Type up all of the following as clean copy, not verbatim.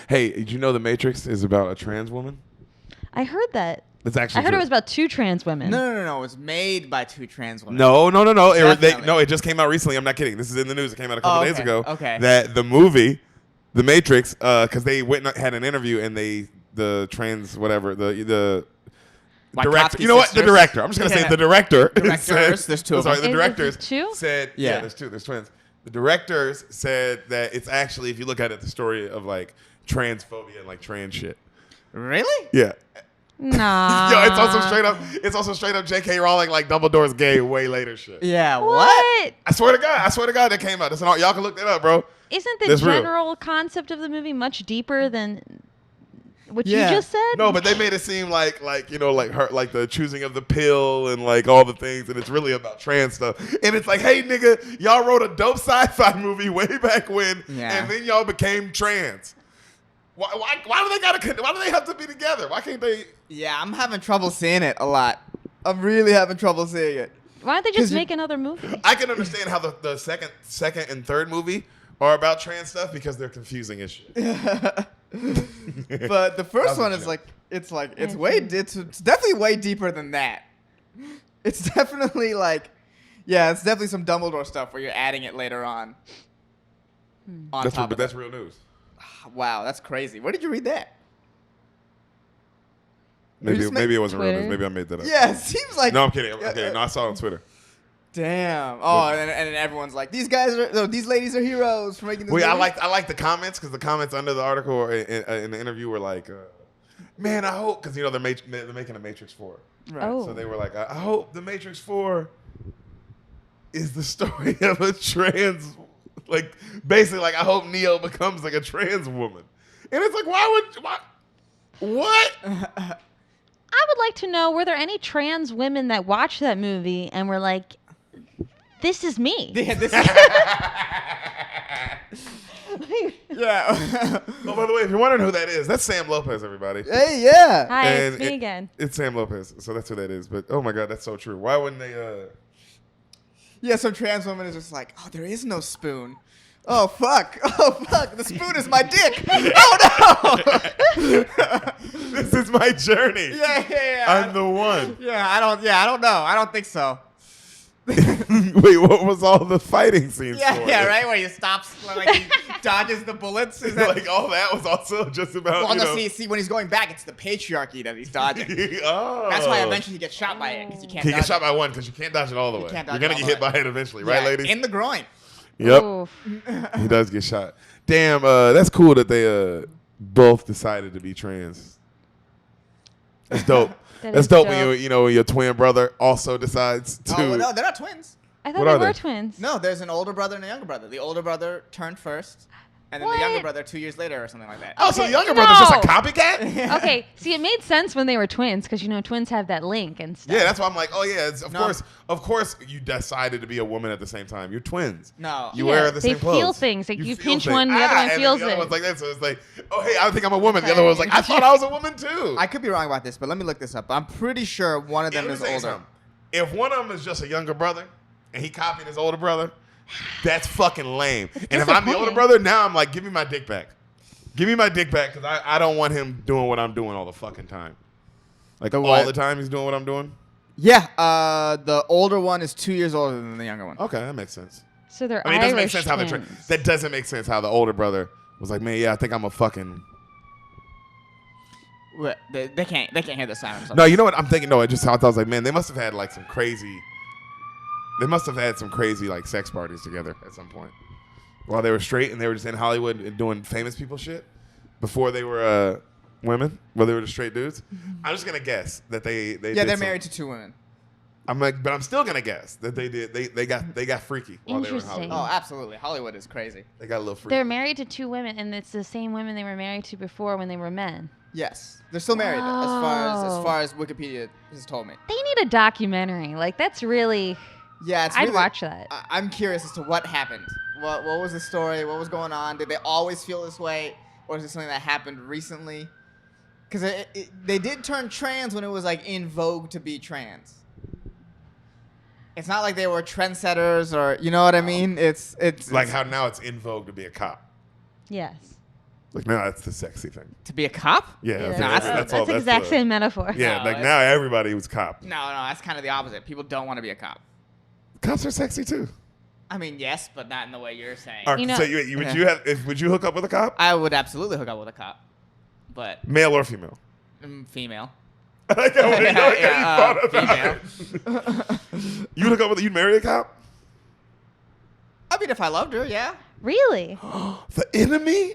Hey, did you know The Matrix is about a trans woman? I heard that. It's actually I heard true. it was about 2 trans women. No. It was made by 2 trans women. No. Definitely. It just came out recently. I'm not kidding. This is in the news. It came out a couple days ago. Okay. That the movie, The Matrix, because they went and had an interview and the trans whatever the director. You know what? The director. I'm just gonna say the director. Directors. There's 2 of them. Sorry, the directors two? said there's 2. There's twins. The directors said that it's actually, if you look at it, the story of like transphobia and like trans shit. Really? Yeah. Nah. Yo, it's also straight up J.K. Rowling like Dumbledore's gay way later shit. Yeah. What? I swear to God, that came out. That's y'all can look that up, bro. Isn't the That's real. general concept of the movie much deeper than what you just said? No, but they made it seem like her, like the choosing of the pill and like all the things, and it's really about trans stuff. And it's like, hey, nigga, y'all wrote a dope sci-fi movie way back when, and then y'all became trans. Why do they have to be together? Why can't they? Yeah, I'm having trouble seeing it a lot. I'm really having trouble seeing it. Why don't they just make another movie? I can understand how the second and third movie are about trans stuff because they're confusing as shit. But the first one is it's definitely way deeper than that. It's definitely it's definitely some Dumbledore stuff where you're adding it later on. That's real news. Wow, that's crazy. Where did you read that? Maybe it wasn't real news. Maybe I made that up. Yeah, it seems like. No, I'm kidding. No, I saw it on Twitter. Damn. Oh, and then everyone's like, these ladies are heroes for making this movie. I like the comments because the comments under the article or in the interview were like, man, I hope, because they're making a Matrix 4. Right. Oh. So they were like, I hope the Matrix 4 is the story of a trans, like basically like I hope Neo becomes like a trans woman. And it's like, what? I would like to know, were there any trans women that watched that movie and were like, this is me? Yeah. Oh, by the way, if you're wondering who that is, that's Sam Lopez, everybody. Hey, yeah. Hi, it's me again. It's Sam Lopez, so that's who that is. But oh my God, that's so true. Why wouldn't they? Yeah, some trans woman is just like, oh, there is no spoon. Oh fuck! The spoon is my dick. Oh no! This is my journey. Yeah. I'm the one. Yeah, I don't know. I don't think so. Wait, what was all the fighting scenes for? Yeah, right. Where he stops, like he dodges the bullets. Is that Like all that was also just about. Well, no, see, when he's going back, it's the patriarchy that he's dodging. Oh. That's why eventually he gets shot by it because you can't. He dodge gets shot it. by one because you can't dodge it all the way. can't You're dodge gonna it get all hit the by it eventually, right, ladies? In the groin. Yep. Oof. He does get shot. Damn, that's cool that they both decided to be trans. That's dope. That's dope when when your twin brother also decides to. Oh, well, no, they're not twins. I thought What they are were they? twins. No, there's an older brother and a younger brother. The older brother turned first, and then the younger brother 2 years later or something like that. Oh, so the Okay, younger brother's just a no. copycat? Okay, see, it made sense when they were twins because twins have that link and stuff. Yeah, that's why I'm like, oh yeah, No. of course, you decided to be a woman at the same time. You're twins. No. You Yeah, wear the they same clothes. feel things. Like, you feel pinch things. one, the other one and feels the other it. one's like that, so it's like, oh hey, I think I'm a woman. The other one's like, I thought I was a woman too. I could be wrong about this, but let me look this up. I'm pretty sure one of them Let me is tell you older. something. If one of them is just a younger brother and he copied his older brother, that's fucking lame. And if I'm the older disappointing. brother, now I'm like, give me my dick back. Give me my dick back because I don't want him doing what I'm doing all the fucking time. Like all what? the time he's doing what I'm doing? Yeah, the older one is 2 years older than the younger one. Okay, that makes sense. So they're I mean, it doesn't make Irish sense how twins. that doesn't make sense how the older brother was like, man, yeah, I think I'm a fucking. What? They can't hear the sound. No, you know what I'm thinking? No, I was like, man, they must have had like some crazy. They must have had some crazy like sex parties together at some point while they were straight and they were just in Hollywood and doing famous people shit before they were women, while they were just straight dudes. I'm just gonna guess that they Yeah, they're married to 2 women. But I'm still gonna guess that they did. They got freaky while they were in Interesting. Hollywood. Oh, absolutely. Hollywood is crazy. They got a little freaky. They're married to 2 women, and it's the same women they were married to before when they were men. Yes, they're still married as Wow. far as Wikipedia has told me. They need a documentary. Like, that's really... Yeah, it's I'd really, watch that. I'm curious as to what happened. What was the story? What was going on? Did they always feel this way, or is it something that happened recently? Because they did turn trans when it was like in vogue to be trans. It's not like they were trendsetters, or you know what I mean. It's like how now it's in vogue to be a cop. Yes. Like now, that's the sexy thing. To be a cop? Yeah, Yeah, that's all. that's exact same metaphor. Yeah, No, like that's- now everybody was cop. No, that's kind of the opposite. People don't want to be a cop. Cops are sexy too. I mean, yes, but not in the way you're saying. All right, You know- so would you hook up with a cop? I would absolutely hook up with a cop, but Male or female? female. I like how you thought about female. it. You hook up with? You'd marry a cop? I mean, if I loved her, yeah. Really? The enemy?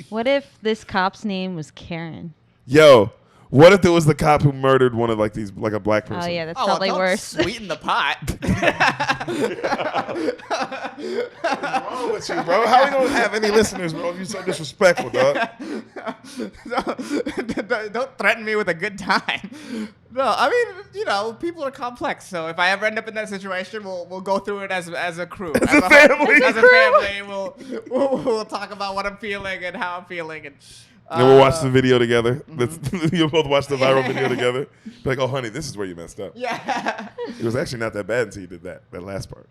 What if this cop's name was Karen? Yo, what if it was the cop who murdered one of like a black person? Oh yeah, that's Oh, probably don't worse. Sweeten the pot. What's wrong with you, bro? How we gonna have any listeners, bro? If you're so disrespectful, dog. Don't threaten me with a good time. No, I mean, people are complex. So if I ever end up in that situation, we'll go through it as a crew, As a family. As a family, we'll talk about what I'm feeling and how I'm feeling, and we'll watch the video together. You'll both watch the viral video together. Be like, oh, honey, this is where you messed up. yeah, It was actually not that bad until you did that last part.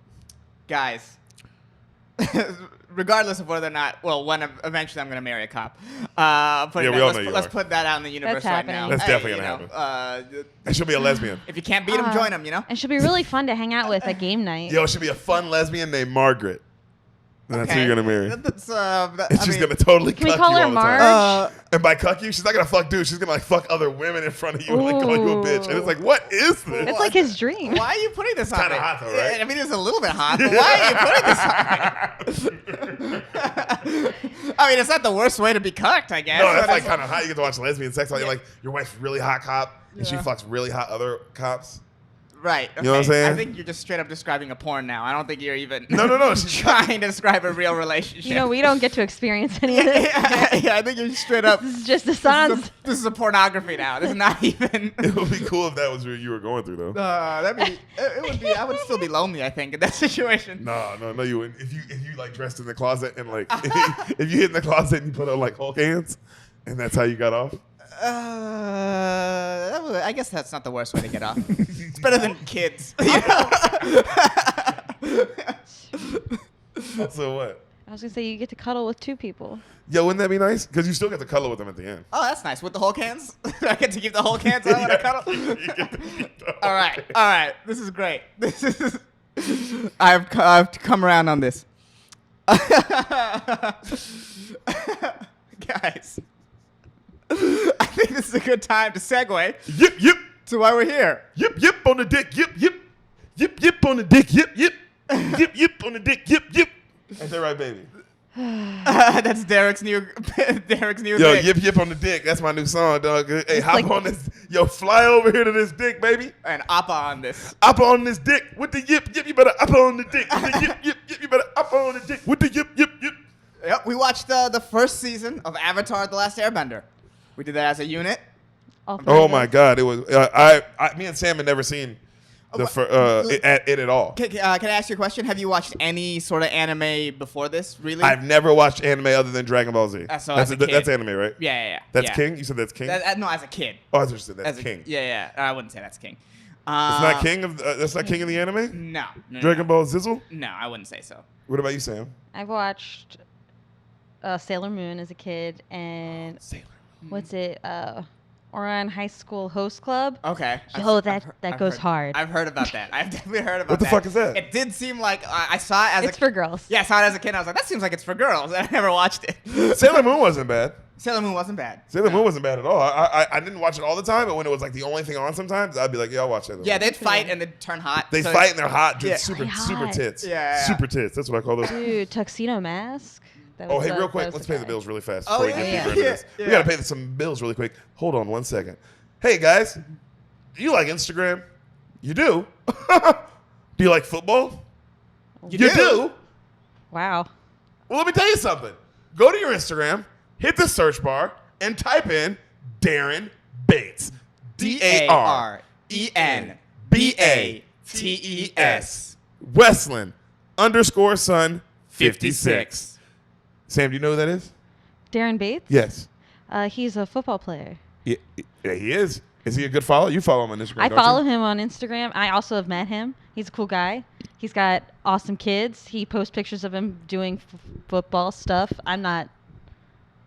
guys. Regardless of whether or not, when eventually I'm gonna marry a cop. Let's put that out in the universe right now. happening. That's definitely gonna happen. And she'll be a lesbian. If you can't beat them, join them. And she'll be really fun to hang out with at game night. Yo, it should be a fun lesbian named Margaret. And that's who you're gonna marry. That's, And she's gonna totally Can we cuck call you her all the time. Marge? And by cuck you, she's not gonna fuck dudes. She's gonna like fuck other women in front of you and like call you a bitch. And it's like, what is this? That's like his dream. Why are you putting this on kinda me? hot though, right? I mean, it's a little bit hot, but why are you putting this on me? I mean, it's not the worst way to be cucked, I guess. No, that's but like kind of hot. You get to watch lesbian sex. Like, Yeah. like your wife's really hot cop, and she Yeah. fucks really hot other cops. Right. Okay. You know what I'm saying? I think you're just straight up describing a porn now. I don't think you're even No. She's trying to describe a real relationship. We don't get to experience any of this. yeah, I think you're straight up. This is just the sans. This is a pornography now. This is not even. It would be cool if that was what you were going through, though. It would be. I would still be lonely, I think, in that situation. No, you wouldn't. If you like dressed in the closet and like if you hid in the closet and you put on like Hulk hands, and that's how you got off. I guess that's not the worst way to get off. It's better than kids. So what? I was gonna say you get to cuddle with two people. Yo, wouldn't that be nice? Because you still get to cuddle with them at the end. Oh, that's nice. With the Hulk hands? I get to keep the Hulk hands on when I cuddle? You get to keep the All right. This is great. I've come around on this. Guys, I think this is a good time to segue Yip to why we're here. yip on the dick. Yip on the dick. Yip on the dick. Yip. Ain't that right, baby? That's Derek's new Yo, thing. yip on the dick. That's my new song, dog. Hey, It's hop like- on this. Yo, fly over here to this dick, baby. And Appa on this. Appa on this dick with the yip. You better Appa on the dick. With the yip. You better Appa on the dick with the yip. Yep, we watched the first season of Avatar: The Last Airbender. We did that as a unit. All three Oh of my us. God! It was me and Sam had never seen it at all. Can I ask you a question? Have you watched any sort of anime before this? Really? I've never watched anime other than Dragon Ball Z. So as a kid. That's anime, right? Yeah. That's yeah. King. You said that's King. No, as a kid. Oh, I just said that's As a, King. Yeah. I wouldn't say that's King. It's not King of. That's not King of the anime. No. Dragon Ball Zizzle. No, I wouldn't say so. What about you, Sam? I've watched Sailor Moon as a kid, and what's it? Orion High School Host Club. Okay. Yo, that goes hard. I've heard about that. I've definitely heard about What the that. fuck is that? It did seem like I saw it as It's for girls. Yeah, I saw it as a kid. And I was like, that seems like it's for girls. And I never watched it. Sailor Moon wasn't bad. Sailor Moon wasn't bad. Sailor Moon wasn't bad at all. I didn't watch it all the time, but when it was like the only thing on, sometimes I'd be like, yeah, I'll watch Sailor Moon. Yeah, they'd fight and they'd turn hot. They So- fight and they're hot, Yeah. super Really hot. tits. Yeah. Super tits. That's what I call those. Dude, Tuxedo Mask. That Oh, was hey, the- real that quick, was let's the pay the guy. bills really fast Oh, before we yeah, get yeah, deeper into yeah, this. yeah. We got to pay some bills really quick. Hold on 1 second. Hey, guys, do you like Instagram? You do? Do you like football? You do? do? Wow. Well, let me tell you something. Go to your Instagram, hit the search bar, and type in Darren Bates. DARENBATES. Westland _son 56. Sam, do you know who that is? Darren Bates? Yes. He's a football player. Yeah, he is. Is he a good follow? You follow him on Instagram, I don't you? follow him on Instagram. I also have met him. He's a cool guy. He's got awesome kids. He posts pictures of him doing football stuff.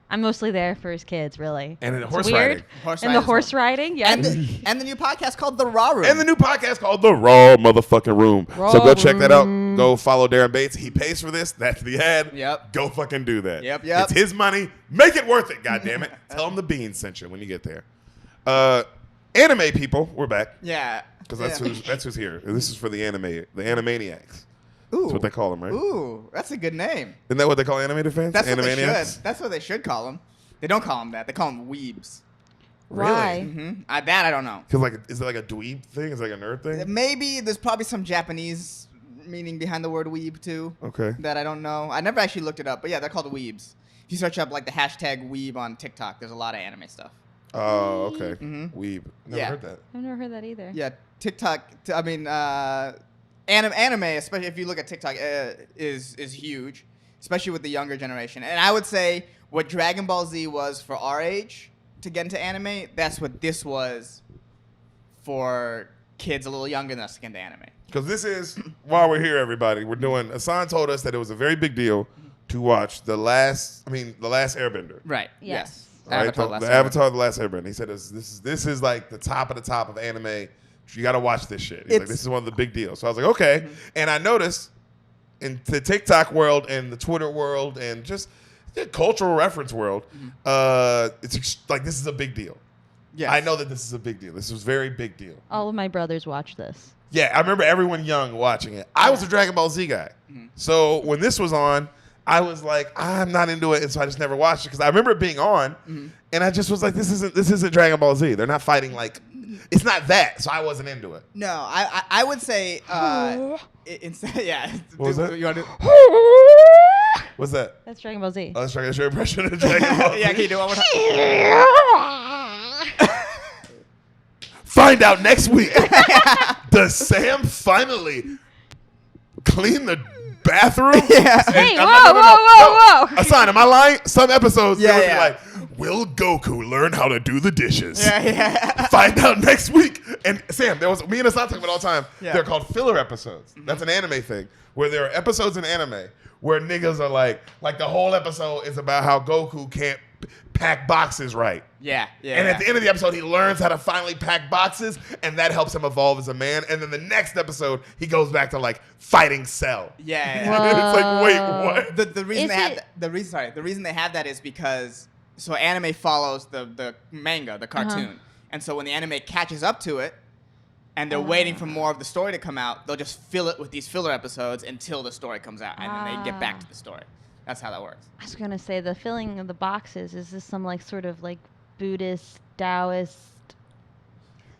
I'm mostly there for his kids, really. And It's horse weird. riding. And the horse riding, yeah. And the new podcast called The Raw Room. And the new podcast called The Raw Motherfucking Room. So go check that out. Go follow Darren Bates. He pays for this. That's the ad. Yep. Go fucking do that. Yep. It's his money. Make it worth it, goddammit. Tell him the beans sent you when you get there. Anime people, we're back. Yeah. Because that's who's here. This is for the Animaniacs. Ooh. That's what they call them, right? Ooh, that's a good name. Isn't that what they call animated fans? That's what they Animaniacs? should. That's what they should call them. They don't call them that. They call them weebs. Why? Mm-hmm. That I don't know. Because is it like a dweeb thing? Is it like a nerd thing? Maybe there's probably some Japanese meaning behind the word weeb too. Okay. That I don't know. I never actually looked it up, but yeah, they're called weebs. If you search up like the hashtag weeb on TikTok, there's a lot of anime stuff. Oh, okay. Mhm. Weeb. Never heard that. I've never heard that either. Yeah, TikTok. I mean, anime, especially if you look at TikTok, is huge, especially with the younger generation. And I would say what Dragon Ball Z was for our age to get into anime, that's what this was for kids a little younger than us to get into anime. Because this is, while we're here, everybody, we're doing, Hassan told us that it was a very big deal to watch the last Airbender. Right. Yes. Right? Avatar, The Avatar, The Last Airbender. He said this is like the top of the top of anime. You got to watch this shit. He's like, this is one of the big deals. So I was like, okay. Mm-hmm. And I noticed in the TikTok world and the Twitter world and just the cultural reference world, it's like this is a big deal. Yes. I know that this is a big deal. This was a very big deal. All of my brothers watch this. Yeah, I remember everyone young watching it. I was a Dragon Ball Z guy. Mm-hmm. So when this was on, I was like, I'm not into it, and so I just never watched it because I remember it being on, and I just was like, this isn't Dragon Ball Z. They're not fighting like, it's not that. So I wasn't into it. No, I would say instead, yeah. What was that? You want to? What's that? That's Dragon Ball Z. Oh, that's Dragon. That's your impression of Dragon Ball Z. Yeah, can you do it one more time? Find out next week. Does Sam finally clean the bathroom? Yeah. Hey, whoa. Hassan, am I lying? Some episodes, Yeah, they would yeah. be like, will Goku learn how to do the dishes? Yeah. Find out next week. And Sam, there was me and Hassan talk about it all the time. Yeah. They're called filler episodes. That's an anime thing where there are episodes in anime where niggas are like the whole episode is about how Goku can't pack boxes right. Yeah. And at the end of the episode, he learns how to finally pack boxes, and that helps him evolve as a man. And then the next episode, he goes back to like fighting Cell. Yeah. It's like, wait, what? The reason the reason they have that is because anime follows the manga, the cartoon, and so when the anime catches up to it, and they're waiting for more of the story to come out, they'll just fill it with these filler episodes until the story comes out, and then they get back to the story. That's how that works. I was gonna say the filling of the boxes. Is this some like sort of like Buddhist, Taoist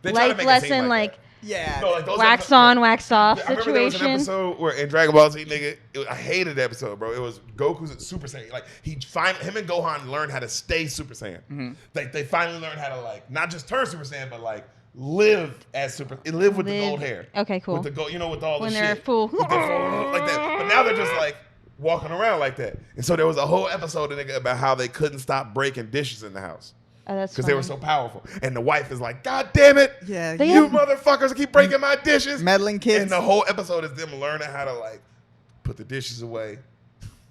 They try to life make it seem lesson, like like Yeah. No, like those wax on, wax off I remember there was an situation? episode where in Dragon Ball Z, nigga, I hated the episode, bro. It was Goku's Super Saiyan. Like him and Gohan learned how to stay Super Saiyan. Mm-hmm. They finally learned how to like not just turn Super Saiyan, but like live with the gold hair. Okay, cool. With the gold, with all When the they're shit. full. With the full like that. But now they're just like walking around like that. And so there was a whole episode nigga, about how they couldn't stop breaking dishes in the house. Oh, that's Because they were funny. so powerful. And the wife is like, God damn it. Yeah. They You have- motherfuckers keep breaking my dishes. Meddling kids. And the whole episode is them learning how to like put the dishes away.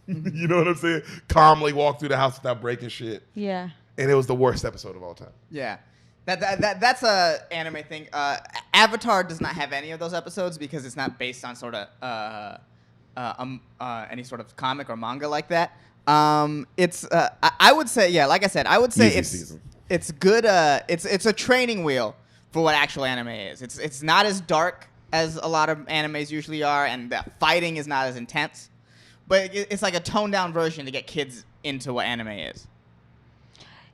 You know what I'm saying? Calmly walk through the house without breaking shit. Yeah. And it was the worst episode of all time. Yeah. That's a anime thing. Avatar does not have any of those episodes because it's not based on sort of any sort of comic or manga like that. It's I would say, yeah, like I said, I would say Easy it's season. it's good. It's a training wheel for what actual anime is. It's not as dark as a lot of animes usually are, and the fighting is not as intense. But it's like a toned down version to get kids into what anime is.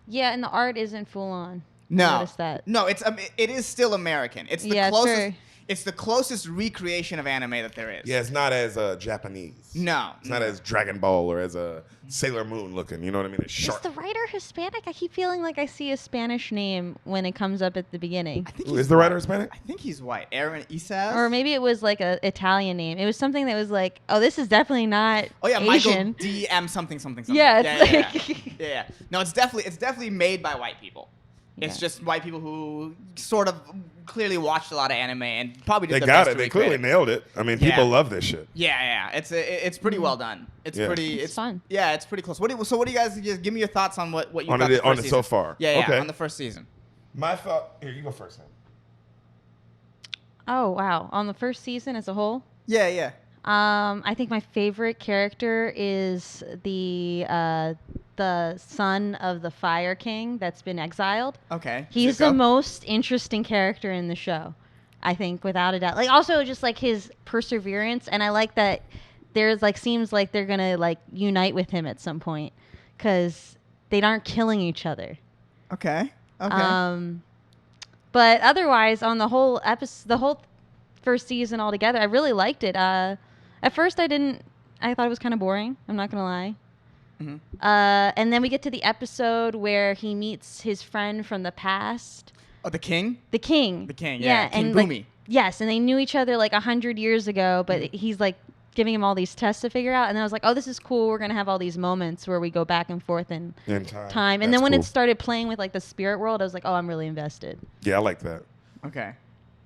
Yeah, and the art isn't full on. No, Notice that. no, it is still American. It's the Yeah, closest. true. It's the closest recreation of anime that there is. Yeah, it's not as Japanese. No, It's not as Dragon Ball or as a Sailor Moon looking. You know what I mean? It's Is sharp. the writer Hispanic? I keep feeling like I see a Spanish name when it comes up at the beginning. I think Ooh, he's is the writer white. Hispanic? I think he's white. Aaron Isaz. Or maybe it was like a Italian name. It was something that was like, oh, this is definitely not Oh yeah, Asian. Michael D.M. something. Yeah, it's yeah. No, it's definitely made by white people. It's Yeah. just white people who sort of clearly watched a lot of anime and probably did They their got best it. to They recreate clearly it. nailed it. I mean, people love this shit. Yeah. It's pretty well done. It's Yeah. pretty. It's fun. Yeah, it's pretty close. What do you guys just give me your thoughts on what you On thought it- the on first it so season. far. Yeah, Okay. on the first season. My thought. Here, you go first, Sam. Oh wow! On the first season as a whole, Yeah. I think my favorite character is the son of the Fire King that's been exiled. Okay. He's Zuko? the most interesting character in the show, I think, without a doubt. Like also just like his perseverance, and I like that there's like seems like they're gonna like unite with him at some point because they aren't killing each other. Okay. But otherwise, on the whole the whole first season altogether, I really liked it. At first, I thought it was kind of boring. I'm not gonna lie. Mhm. And then we get to the episode where he meets his friend from the past, Oh, the king. the king. The king, yeah. King and Boomy. like, yes, and they knew each other like 100 years ago, but he's like giving him all these tests to figure out. And I was like, oh, this is cool. We're gonna have all these moments where we go back and forth in In time. And That's then when cool. it started playing with like the spirit world, I was like, oh, I'm really invested. Yeah, I like that. Okay.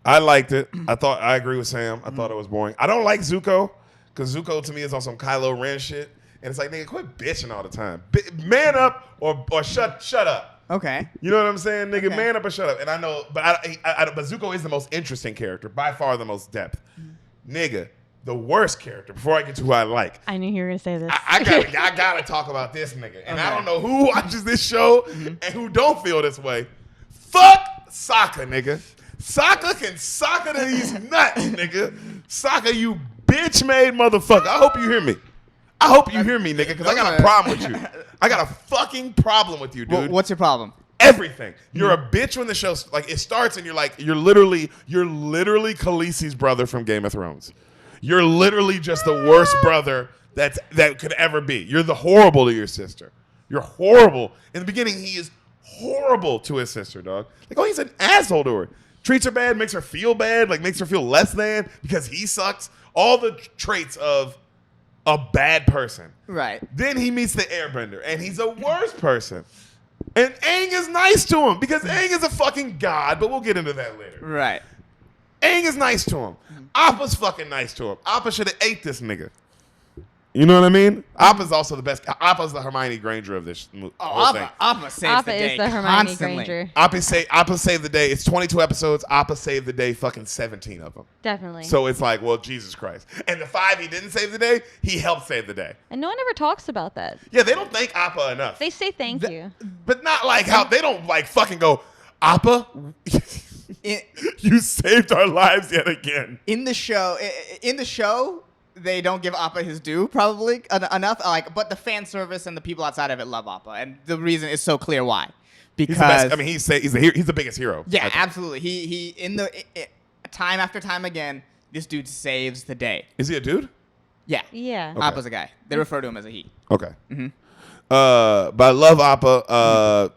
I liked it. I agree with Sam. I thought it was boring. I don't like Zuko because Zuko to me is on some Kylo Ren shit, and it's like, nigga, quit bitching all the time. Man up or shut up. Okay. You know what I'm saying, nigga? Okay. Man up or shut up. And I know, but but Zuko is the most interesting character, by far the most depth. Nigga, the worst character. Before I get to who I like, I knew you were gonna say this. I gotta talk about this nigga. And I Okay. don't know who watches this show and who don't feel this way. Fuck Saka, nigga. Saka can Saka to these nuts, nigga. Saka, you bitch-made motherfucker. I hope you hear me. I hope you hear me, nigga, because I got a problem with you. I got a fucking problem with you, dude. What's your problem? Everything. You're a bitch when the show like it starts, and you're literally Khaleesi's brother from Game of Thrones. You're literally just the worst brother that could ever be. You're the horrible to your sister. You're horrible. In the beginning, he is horrible to his sister, dog. Like, oh, he's an asshole to her. Treats her bad, makes her feel bad, like makes her feel less than because he sucks. All the traits of a bad person. Right. Then he meets the Airbender, and he's a worse person. And Aang is nice to him because Aang is a fucking god, but we'll get into that later. Right. Aang is nice to him. Appa's fucking nice to him. Appa should have ate this nigga. You know what I mean? Appa's also the best. Appa's the Hermione Granger of this whole thing. Appa saves Appa the day is the Hermione constantly. Granger. Appa saved the day. It's 22 episodes. Appa saved the day, fucking 17 of them. Definitely. So it's like, well, Jesus Christ. And the 5 he didn't save the day, he helped save the day. and no one ever talks about that. Yeah, they don't thank Appa enough. They say thank you. But not like how they don't like fucking go, Appa, you saved our lives yet again. In the show, they don't give Appa his due probably enough. Like, but the fan service and the people outside of it love Appa, and the reason is so clear why. Because He's the best. I mean, he's the biggest hero. yeah, absolutely. He in the time after time again, this dude saves the day. Is he a dude? Yeah. Yeah. Okay. Appa's a guy. They refer to him as a he. Okay. Mhm. But I love Appa.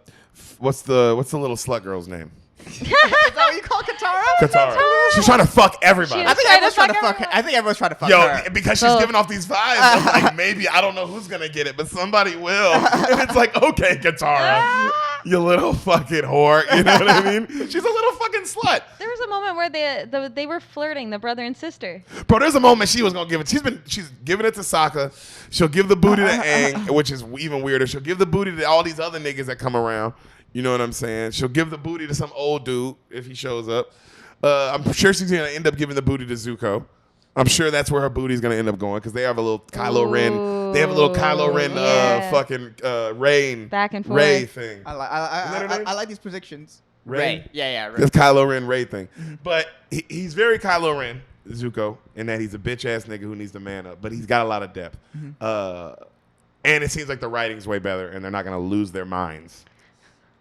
What's the little slut girl's name? Is that what you call Katara? Katara. She's trying to fuck everybody. She I think Trying to everyone's trying to fuck fuck her. everyone. I think everyone's trying to fuck Yo, her. because she's Both. giving off these vibes. I'm like, maybe I don't know who's gonna get it, but somebody will. And it's like, okay, Katara, you little fucking whore. You know what I mean? She's a little fucking slut. There was a moment where they were flirting, the brother and sister. Bro, there's a moment she was gonna give it. She's giving it to Saka. She'll give the booty to Aang, which is even weirder. She'll give the booty to all these other niggas that come around. You know what I'm saying? She'll give the booty to some old dude if he shows up. I'm sure she's gonna end up giving the booty to Zuko. I'm sure that's where her booty's gonna end up going because they have a little Kylo Ren. They have a little Kylo Ren, yeah. fucking Rain Back and Ray forth. thing. I Isn't that her name? like these predictions. Ray? Yeah, Ray. This Kylo Ren Ray thing. But he's very Kylo Ren, Zuko, in that he's a bitch ass nigga who needs to man up. But he's got a lot of depth. And it seems like the writing's way better, and they're not gonna lose their minds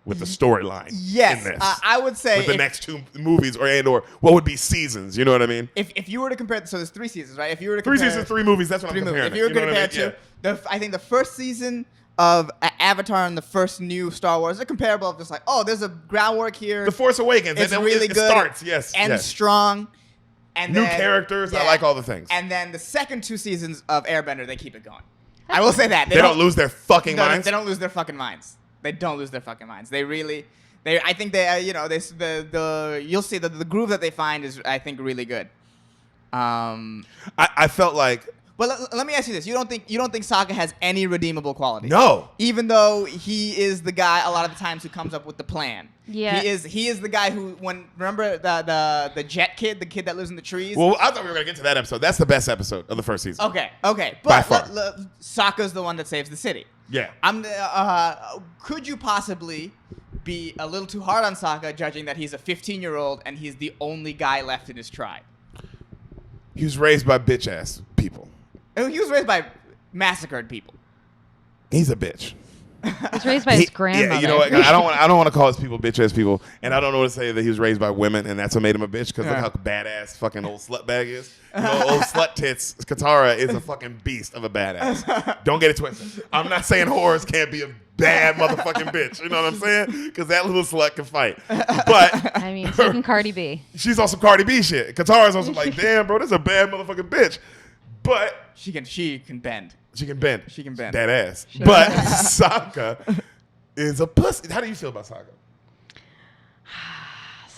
with the storyline. Yes, in this. I would say with the next 2 movies or what would be seasons. You know what I mean? if you were to compare, so there's 3 seasons, right? If you were to 3 compare, seasons, 3 movies. That's what 3 I'm movies. comparing. If you were it. You know what I compared mean? to I think the first season of Avatar and the first new Star Wars, they're comparable. Of just like, oh, there's a groundwork here. The Force Awakens. It's and then really it good. starts. Yes. and yes. strong. And New then- characters. I yeah. like all the things. And then the second 2 seasons of Airbender, they keep it going. I will say that they don't lose their fucking minds. They don't lose their fucking minds. They don't lose their fucking minds. They I think they, you'll see the groove that they find is, I think, really good. I felt like. But let me ask you this: you don't think Sokka has any redeemable qualities? No. Even though he is the guy a lot of the times who comes up with the plan. Yeah. He is the guy who remember the jet kid, the kid that lives in the trees. Well, I thought we were gonna get to that episode. That's the best episode of the first season. Okay. But By far. Sokka's the one that saves the city. Yeah. Could you possibly be a little too hard on Sokka, judging that he's a 15-year-old and he's the only guy left in his tribe? He was raised by bitch ass people. He was raised by massacred people. He's a bitch. He was raised by his grandmother. Yeah, you know what? I don't want to call his people bitch ass people, and I don't know what to say that he was raised by women, and that's what made him a bitch. Because look how badass fucking old slut bag is. You know, old slut tits. Katara is a fucking beast of a badass. Don't get it twisted. I'm not saying whores can't be a bad motherfucking bitch. You know what I'm saying? Because that little slut can fight. But I mean, so can Cardi B. She's also Cardi B shit. Katara's also like, damn, bro, this is a bad motherfucking bitch. But she can bend. She can bend. She can bend. That ass. But Sokka is a pussy. How do you feel about Sokka?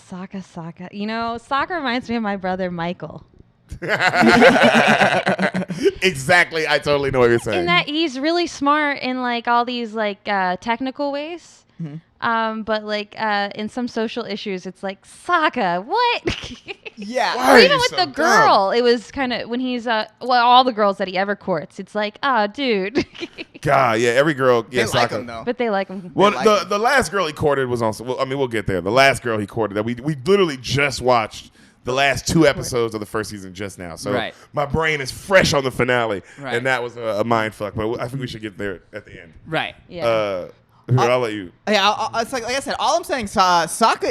Sokka. You know, Sokka reminds me of my brother Michael. Exactly. I totally know what you're saying. In that he's really smart in like all these like technical ways. Mm-hmm. But like in some social issues, it's like Sokka, what? Yeah. Why Or are even you with so the girl, it was kind of when he's all the girls that he ever courts, it's like, dude. God, yeah, every girl, yeah, They like Sokka. him though. But they like him. Well, like the last girl he courted was also. Well, I mean, we'll get there. The last girl he courted that we literally just watched the last 2 episodes of the first season just now. So Right. my brain is fresh on the finale, Right. and that was a mind fuck. But I think we should get there at the end. Right. Yeah. I'll let you. Yeah, it's like I said, all I'm saying, Sokka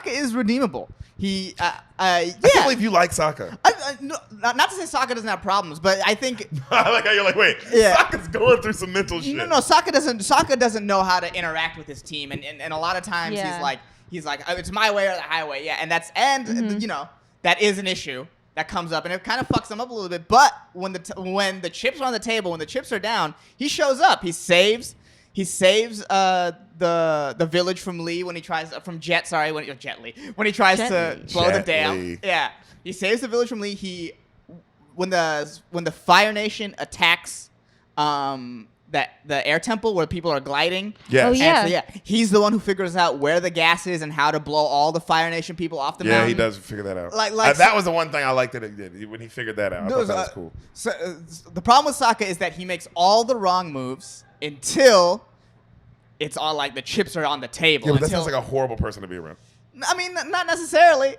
is redeemable. He, I can't believe you like Sokka. No, not to say Sokka doesn't have problems, but I think I like how you're like, wait, Yeah. Sokka's going through some mental shit. no, Sokka doesn't know how to interact with his team, and a lot of times Yeah. he's like it's my way or the highway, yeah, and you know that is an issue that comes up, and it kind of fucks him up a little bit. But when the chips are on the table, when the chips are down, he shows up. He saves the village from Lee when he tries Jet Li when he tries to blow Jet them down. Li. Yeah, he saves the village from Lee. When the Fire Nation attacks the air temple where people are gliding. Yes. Oh, yeah. And so, he's the one who figures out where the gas is and how to blow all the Fire Nation people off the mountain. Yeah, he does figure that out. Like that was the one thing I liked that he did when he figured that out. I thought that was cool. So, the problem with Sokka is that he makes all the wrong moves until it's all like the chips are on the table. Yeah, but that sounds like a horrible person to be around. I mean, not necessarily.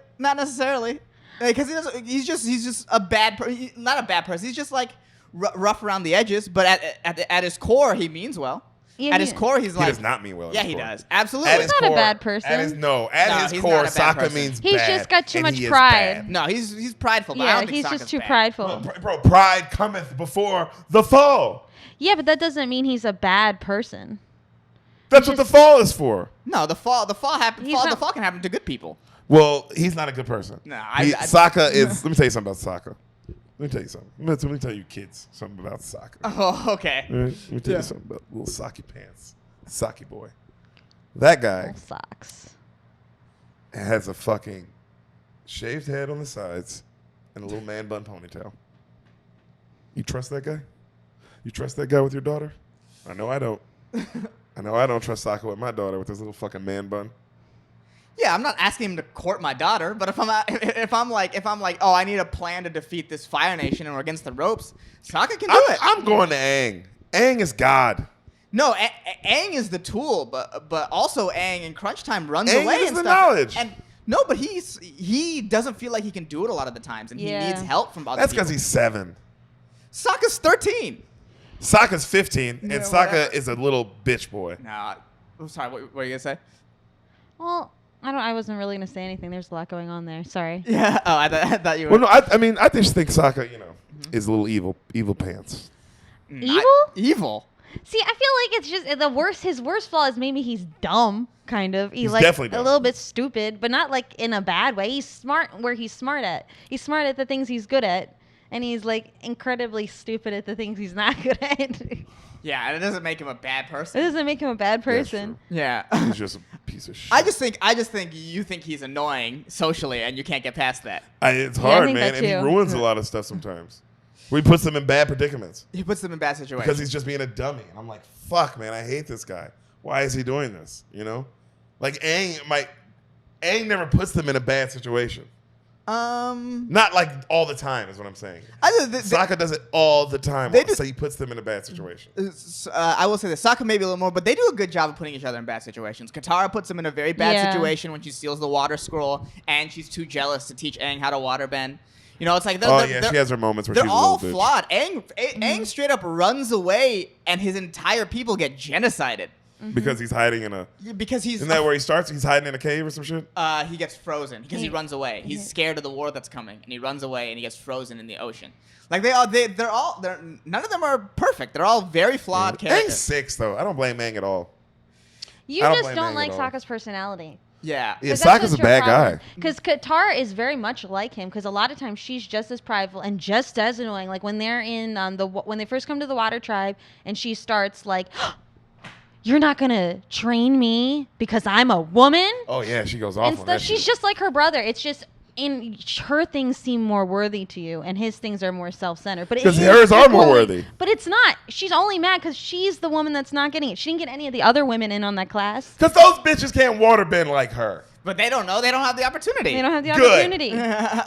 Because he's just a bad not a bad person. He's just like rough around the edges, but at his core, he means well. Yeah, at his core, he's like... He does not mean well. Yeah, he does. Absolutely. At his not a core, bad person. At his he's core, not a bad Sokka person. means He's bad. just got too and much he is pride. bad. No, he's prideful, but I Yeah, don't think he's Sokka's just too bad. prideful. Bro, pride cometh before the fall. Yeah, but that doesn't mean he's a bad person. That's what the fall is for. No, the fall happens. He's The not- fall can happen to good people. Well, he's not a good person. No, Sokka is. Let me tell you something about Sokka. Let me tell you something. Let me tell you kids something about Sokka. Oh, okay. All right? Let me tell you something about little Saki pants. Saki boy. That guy Little socks. has a fucking shaved head on the sides and a little man bun ponytail. You trust that guy? You trust that guy with your daughter? I know I don't. I know I don't trust Sokka with my daughter with his little fucking man bun. Yeah, I'm not asking him to court my daughter, but if I'm like, oh, I need a plan to defeat this Fire Nation and we're against the ropes, Sokka can do it. I'm going to Aang. Aang is God. No, Aang is the tool, but also Aang in crunch time runs Aang away is and the stuff. knowledge. And no, but he doesn't feel like he can do it a lot of the times, and he Yeah. needs help from other That's people. because he's 7. Sokka's 13. Sokka's 15, Yeah, and Sokka whatever. is a little bitch boy. No, I'm sorry. What were you gonna say? Well, I wasn't really gonna say anything. There's a lot going on there. Sorry. Yeah. Oh, I thought you were. Well, no, I mean, I just think Sokka, is a little evil pants. Evil? Evil. See, I feel like it's just his worst flaw is maybe he's dumb, kind of. He's definitely dumb. a little bit stupid, but not like in a bad way. He's smart where he's smart at. He's smart at the things he's good at, and he's like incredibly stupid at the things he's not good at. Yeah, and it doesn't make him a bad It person. doesn't make him a bad That's person. Yeah. He's just a piece piece of shit. I just think you think he's annoying socially, and you can't get past that. It's I hard, think man, that and he too. ruins a lot of stuff sometimes. He puts them in bad predicaments He puts them in bad situations. because he's just being a dummy. And I'm like, fuck, man, I hate this guy. Why is he doing this? You know, like Aang never puts them in a bad situation. Not like all the time is what I'm saying. Sokka does it all the time, so he puts them in a bad situation. I will say this: Sokka maybe a little more, but they do a good job of putting each other in bad situations. Katara puts them in a very bad situation when she steals the water scroll, and she's too jealous to teach Aang how to waterbend. You know, it's like she has her moments where they're she's all a little bitch. flawed. Aang straight up runs away, and his entire people get genocided Because he's hiding in a. because he's Isn't that where he starts? He's hiding in a cave or some shit. he gets frozen because he runs away. He's scared of the war that's coming, and he runs away, and he gets frozen in the ocean. Like none of them are perfect. They're all very flawed characters. Aang's 6 though. I don't blame Aang at all. You I don't just blame don't Aang like at all. Sokka's personality. Yeah. Yeah, Sokka's a bad guy. Because Katara is very much like him. Because a lot of times she's just as prideful and just as annoying. Like when they're in when they first come to the Water Tribe, and she starts like, "You're not gonna train me because I'm a woman." Oh yeah, she goes off And on stuff. that She's shit. just like her brother. It's just her things seem more worthy to you, and his things are more self-centered. But Because hers are more worthy. But it's not. She's only mad because she's the woman that's not getting it. She didn't get any of the other women in on that class. Because those bitches can't waterbend like her. But they don't know. They don't have the opportunity. They don't have the Good. opportunity.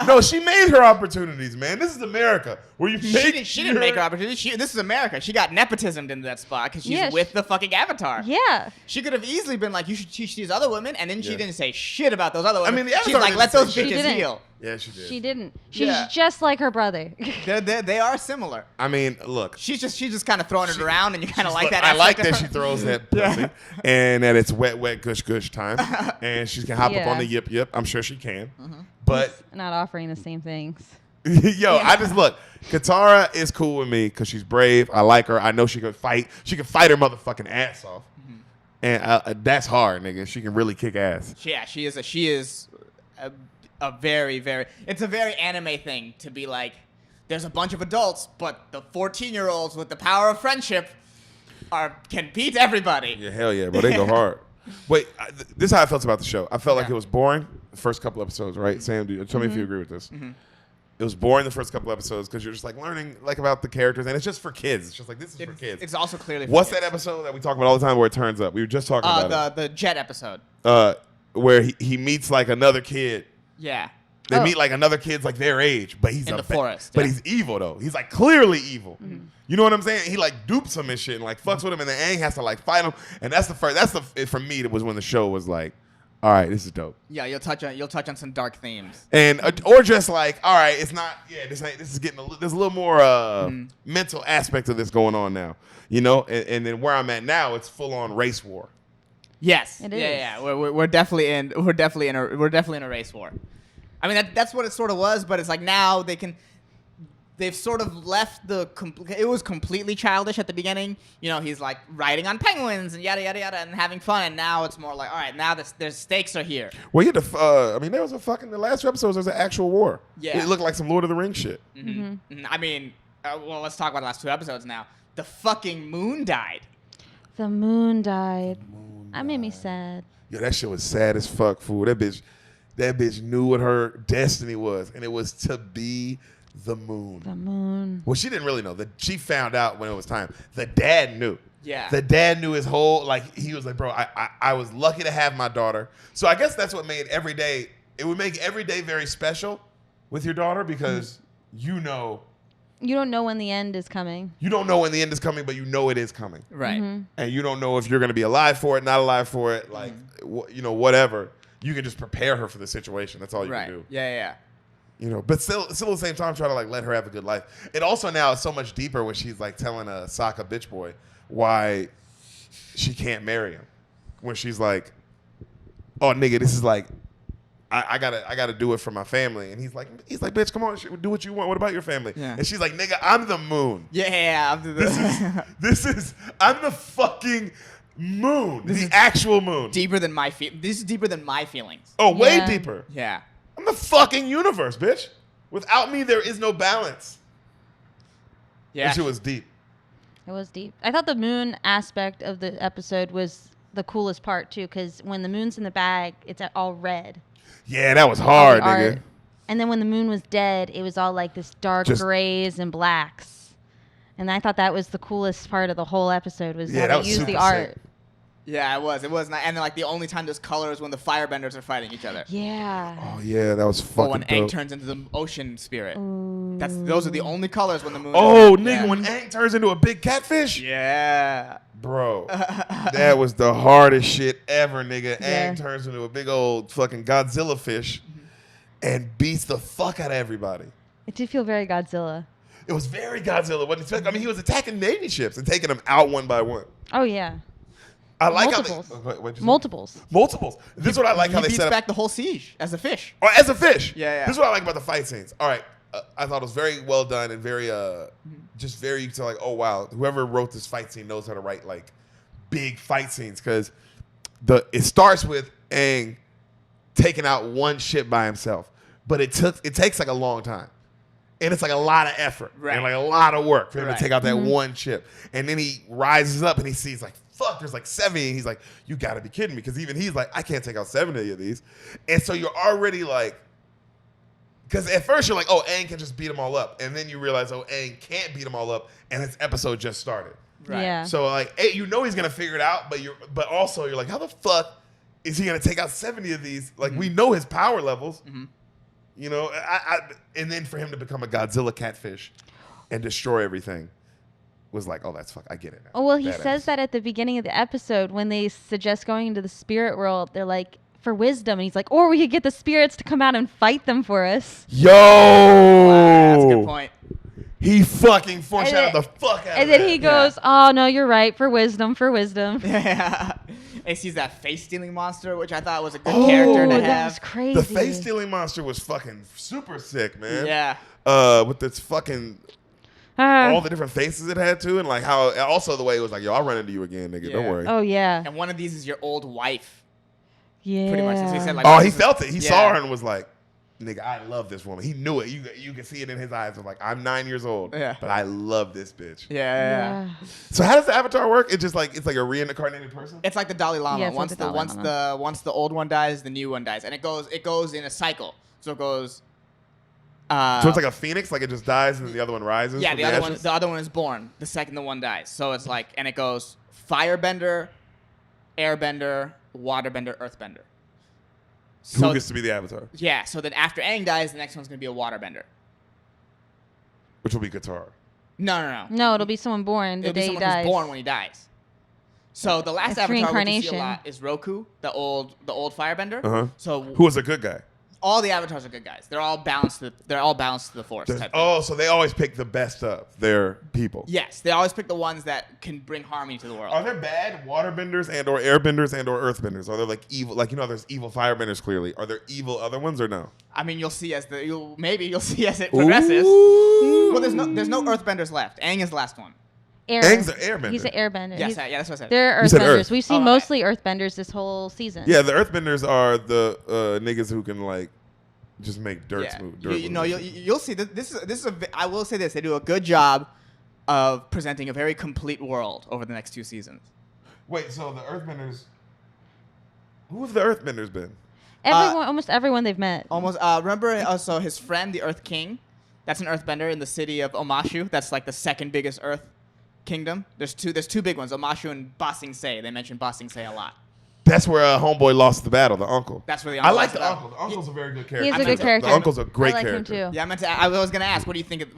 No, she made her opportunities, man. This is America, where you make. She didn't make her opportunity. This is America. She got nepotismed into that spot because she's with the fucking Avatar. Yeah. She could have easily been like, you should teach these other women, and then she Yeah. didn't say shit about those other women. I mean, the she's Avatar like, didn't let say those shit. bitches She didn't. heal. Yeah, she did. She didn't. She's Yeah. just like her brother. They are similar. I mean, look. She's just kind of throwing it around, and you kind of like Look, that. I like aspect that of she her. throws that pussy, and that it's wet, gush, gush time, and she can hop up on the yip. I'm sure she can, but Not offering the same things. yo, I just look. Katara is cool with me because she's brave. I like her. I know she can fight. She can fight her motherfucking ass off, and that's hard, nigga. She can really kick ass. Yeah, she is a very, very. It's a very anime thing to be like, there's a bunch of adults, but the 14-year-olds with the power of friendship can beat everybody. Yeah, hell yeah, bro. They go hard. Wait, this is how I felt about the show. I felt like Okay. it was boring the first couple episodes, right? Sam, tell me if you agree with this. It was boring the first couple episodes because you're just like learning like about the characters, and it's just for kids. It's just like this is for kids. It's also clearly. For What's kids. that episode that we talk about all the time where it turns up? We were just talking about the Jet episode. it. Where he meets like another kid. Yeah. They meet like another kid's like their age, but he's In the forest, But yeah. he's evil though. He's like clearly evil. You know what I'm saying? He like dupes him and shit, and like fucks with him, and then Aang has to like fight him. And that's the first. For me. It was when the show was like, all right, this is dope. Yeah, you'll touch on some dark themes. And or just like, all right, it's not. Yeah, this is getting. There's a little more mental aspect of this going on now. You know, and then where I'm at now, it's full on race war. Yes. It Yeah, is. yeah. We're definitely in a race war. I mean that's what it sort of was, but it's like now they've sort of left it was completely childish at the beginning. You know, he's like riding on penguins and yada yada yada and having fun, and now it's more like, all right, now there's stakes are here. Well, I mean, there was the last 2 episodes. There was an actual war. Yeah. It looked like some Lord of the Rings shit. I mean, well, let's talk about the last 2 episodes now. The fucking moon died. The moon died. That made me sad. Yo, that shit was sad as fuck, fool. That bitch knew what her destiny was, and it was to be the moon. The moon. Well, she didn't really know. She found out when it was time. The dad knew. Yeah. The dad knew his whole, like, he was like, bro, I was lucky to have my daughter. So I guess that's what made it would make every day very special with your daughter because you know. You don't know when the end is coming. You don't know when the end is coming, but you know it is coming. Right. And you don't know if you're going to be alive for it, not alive for it, like, whatever. You can just prepare her for the situation. That's all you Right. can do. Yeah. You know, but still at the same time, try to like let her have a good life. It also now is so much deeper when she's like telling Saka bitch boy why she can't marry him. When she's like, "Oh nigga, this is like, I gotta do it for my family." And he's like, "Bitch, come on, do what you want. What about your family?" Yeah. And she's like, "Nigga, I'm the moon. Yeah. I'm the fucking moon. The actual moon. Deeper than this is deeper than my feelings. Oh, way Yeah. deeper. Yeah. I'm the fucking universe, bitch. Without me, there is no balance." Yeah. That shit was deep. It was deep. I thought the moon aspect of the episode was the coolest part too, because when the moon's in the bag, it's all red. Yeah, that was All hard, the nigga. art. And then when the moon was dead, it was all like this dark Just- grays and blacks. And I thought that was the coolest part of the whole episode was Yeah, how that they was used the super art. sick. Yeah, it was. It was not, and then, like the only time there's color is when the firebenders are fighting each other. Yeah. Oh yeah, that was Or fucking when dope. Aang turns into the ocean spirit. Ooh. Those are the only colors when the moon. Oh, is nigga, yeah. when Aang turns into a big catfish? Yeah. Bro, that was the hardest shit ever, nigga. Yeah. Aang turns into a big old fucking Godzilla fish and beats the fuck out of everybody. It did feel very Godzilla. It was very Godzilla. I mean, he was attacking Navy ships and taking them out one by one. Oh, yeah. I like Multiples. how they, what'd you say? Multiples. Multiples. This is what I like how He they beats set up. back the whole siege as a fish. Or as a fish. Yeah. This is what I like about the fight scenes. All right. I thought it was very well done and very, just very, so like, oh, wow. Whoever wrote this fight scene knows how to write, like, big fight scenes. Because it starts with Aang taking out one ship by himself. But it takes, like, a long time. And it's, like, a lot of effort. Right. And, like, a lot of work for him Right. to take out that one ship. And then he rises up and he sees, like, fuck, there's like 70. And he's like, you got to be kidding me. Because even he's like, I can't take out 70 of these. And so you're already like, because at first you're like, oh, Aang can just beat them all up. And then you realize, oh, Aang can't beat them all up. And this episode just started. Right. Yeah. So like, you know he's going to figure it out. But also you're like, how the fuck is he going to take out 70 of these? Like, we know his power levels. You know, and then for him to become a Godzilla catfish and destroy everything was like, oh, that's fuck. I get it now. Oh, well, he Badass. says that at the beginning of the episode when they suggest going into the spirit world. They're like, for wisdom. And he's like, or we could get the spirits to come out and fight them for us. Yo! Wow, that's a good point. He fucking foreshadowed then- the fuck out of And then that. he goes, oh, no, you're right. For wisdom, for wisdom. Yeah. And he sees that face-stealing monster, which I thought was a good Oh, character to that have. was crazy. The face-stealing monster was fucking super sick, man. Yeah. With this fucking... Ah. all the different faces it had to, and like how also the way it was like, yo, I'll run into you again, nigga. Don't Yeah. worry. Oh, yeah. And one of these is your old wife. Yeah. Pretty much. So he said, like, Oh, he felt it. He Yeah. saw her and was like, nigga, I love this woman. He knew it. You can see it in his eyes. Of like, I'm 9 years old, Yeah. but I love this bitch. Yeah. So how does the avatar work? It's just like it's like a reincarnated person. It's like the Dalai Lama. Yeah, it's like the Once the old one dies, the new one dies, and it goes in a cycle. So it goes. So it's like a phoenix, like it just dies and the other one rises. Yeah, from the ashes? other one is born. The second the one dies. So it's like, and it goes firebender, airbender, waterbender, earthbender. So Who gets to be the avatar? yeah, so then after Aang dies, the next one's gonna be a waterbender. Which will be Katara. No. No, it'll be someone born the It'll be day he someone dies. who's born when he dies. So the last It's avatar we can see a reincarnation. lot is Roku, the old firebender. Uh-huh. So Who was a good guy? all the avatars are good guys. They're all balanced. They're all balanced to the force. Type thing. Oh, so they always pick the best of their people. Yes, they always pick the ones that can bring harmony to the world. Are there bad waterbenders and or airbenders and or earthbenders? Are there like evil, like, you know, there's evil firebenders clearly. Are there evil other ones or no? I mean, you'll see as it progresses. Ooh. Well, there's no earthbenders left. Aang is the last one. Aang's an airbender. He's an airbender. Yes, He's- yeah, that's what I said. They're You said earthbenders. Earth. We've seen Oh, okay. mostly earthbenders this whole season. Yeah, the earthbenders are the niggas who can like just make dirt Yeah. smooth. You'll see. I will say this: they do a good job of presenting a very complete world over the next 2 seasons. Wait, so the earthbenders? Who have the earthbenders been? Almost everyone they've met. Almost. Remember also his friend, the Earth King. That's an earthbender in the city of Omashu. That's like the second biggest Earth kingdom. There's two big ones, Omashu and Ba Sing Se. They mention Ba Sing Se a lot. That's where homeboy lost the battle. The uncle. That's where the I uncle like lost the the battle. uncle. The uncle's a very good character. He's a good The character. uncle's a great I like character. him too. Yeah, I was gonna ask, what do you think of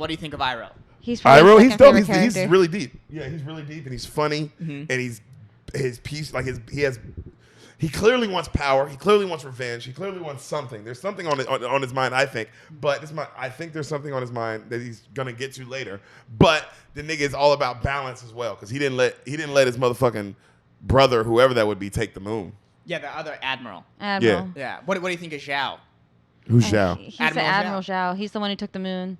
Iroh? He's probably Iroh, his he's second dope. favorite He's character. really deep. Yeah, he's really deep and he's funny Mhm. and his piece like he clearly wants power. He clearly wants revenge. He clearly wants something. There's something on his mind, I think. But I think there's something on his mind that he's gonna get to later. But the nigga is all about balance as well because he didn't let his motherfucking brother, whoever that would be, take the moon. Yeah, the other admiral. Admiral. Yeah. What do you think of Zhao? Who's Oh, Zhao? He's Admiral the Admiral Zhao. He's the one who took the moon.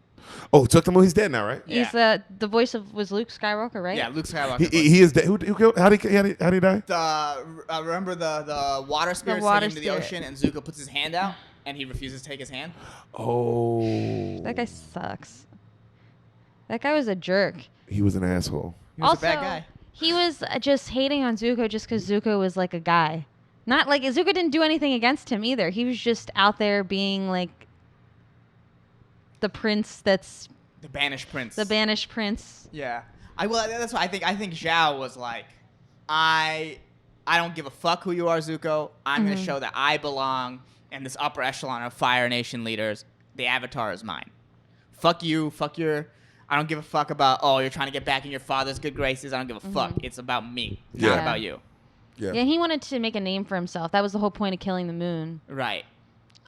Oh, took the moon. He's dead now, right? Yeah. He's the voice of was Luke Skywalker, right? Yeah, Luke Skywalker. He is dead. Who killed? How did he die? Remember the water spirits water take him to the spirit. ocean, and Zuko puts his hand out, and he refuses to take his hand. Oh, That guy sucks. That guy was a jerk. he was an asshole. He was Also, a bad guy. He was just hating on Zuko just because Zuko was like a guy. Not like Zuko didn't do anything against him either. He was just out there being like the prince that's The banished prince. the banished prince. Yeah. That's why I think Zhao was like, I don't give a fuck who you are, Zuko. I'm gonna show that I belong in this upper echelon of Fire Nation leaders. The Avatar is mine. Fuck you. Fuck your. I don't give a fuck about. Oh, you're trying to get back in your father's good graces. I don't give a fuck. It's about me, not about you. Yeah. Yeah, he wanted to make a name for himself. That was the whole point of killing the moon. Right.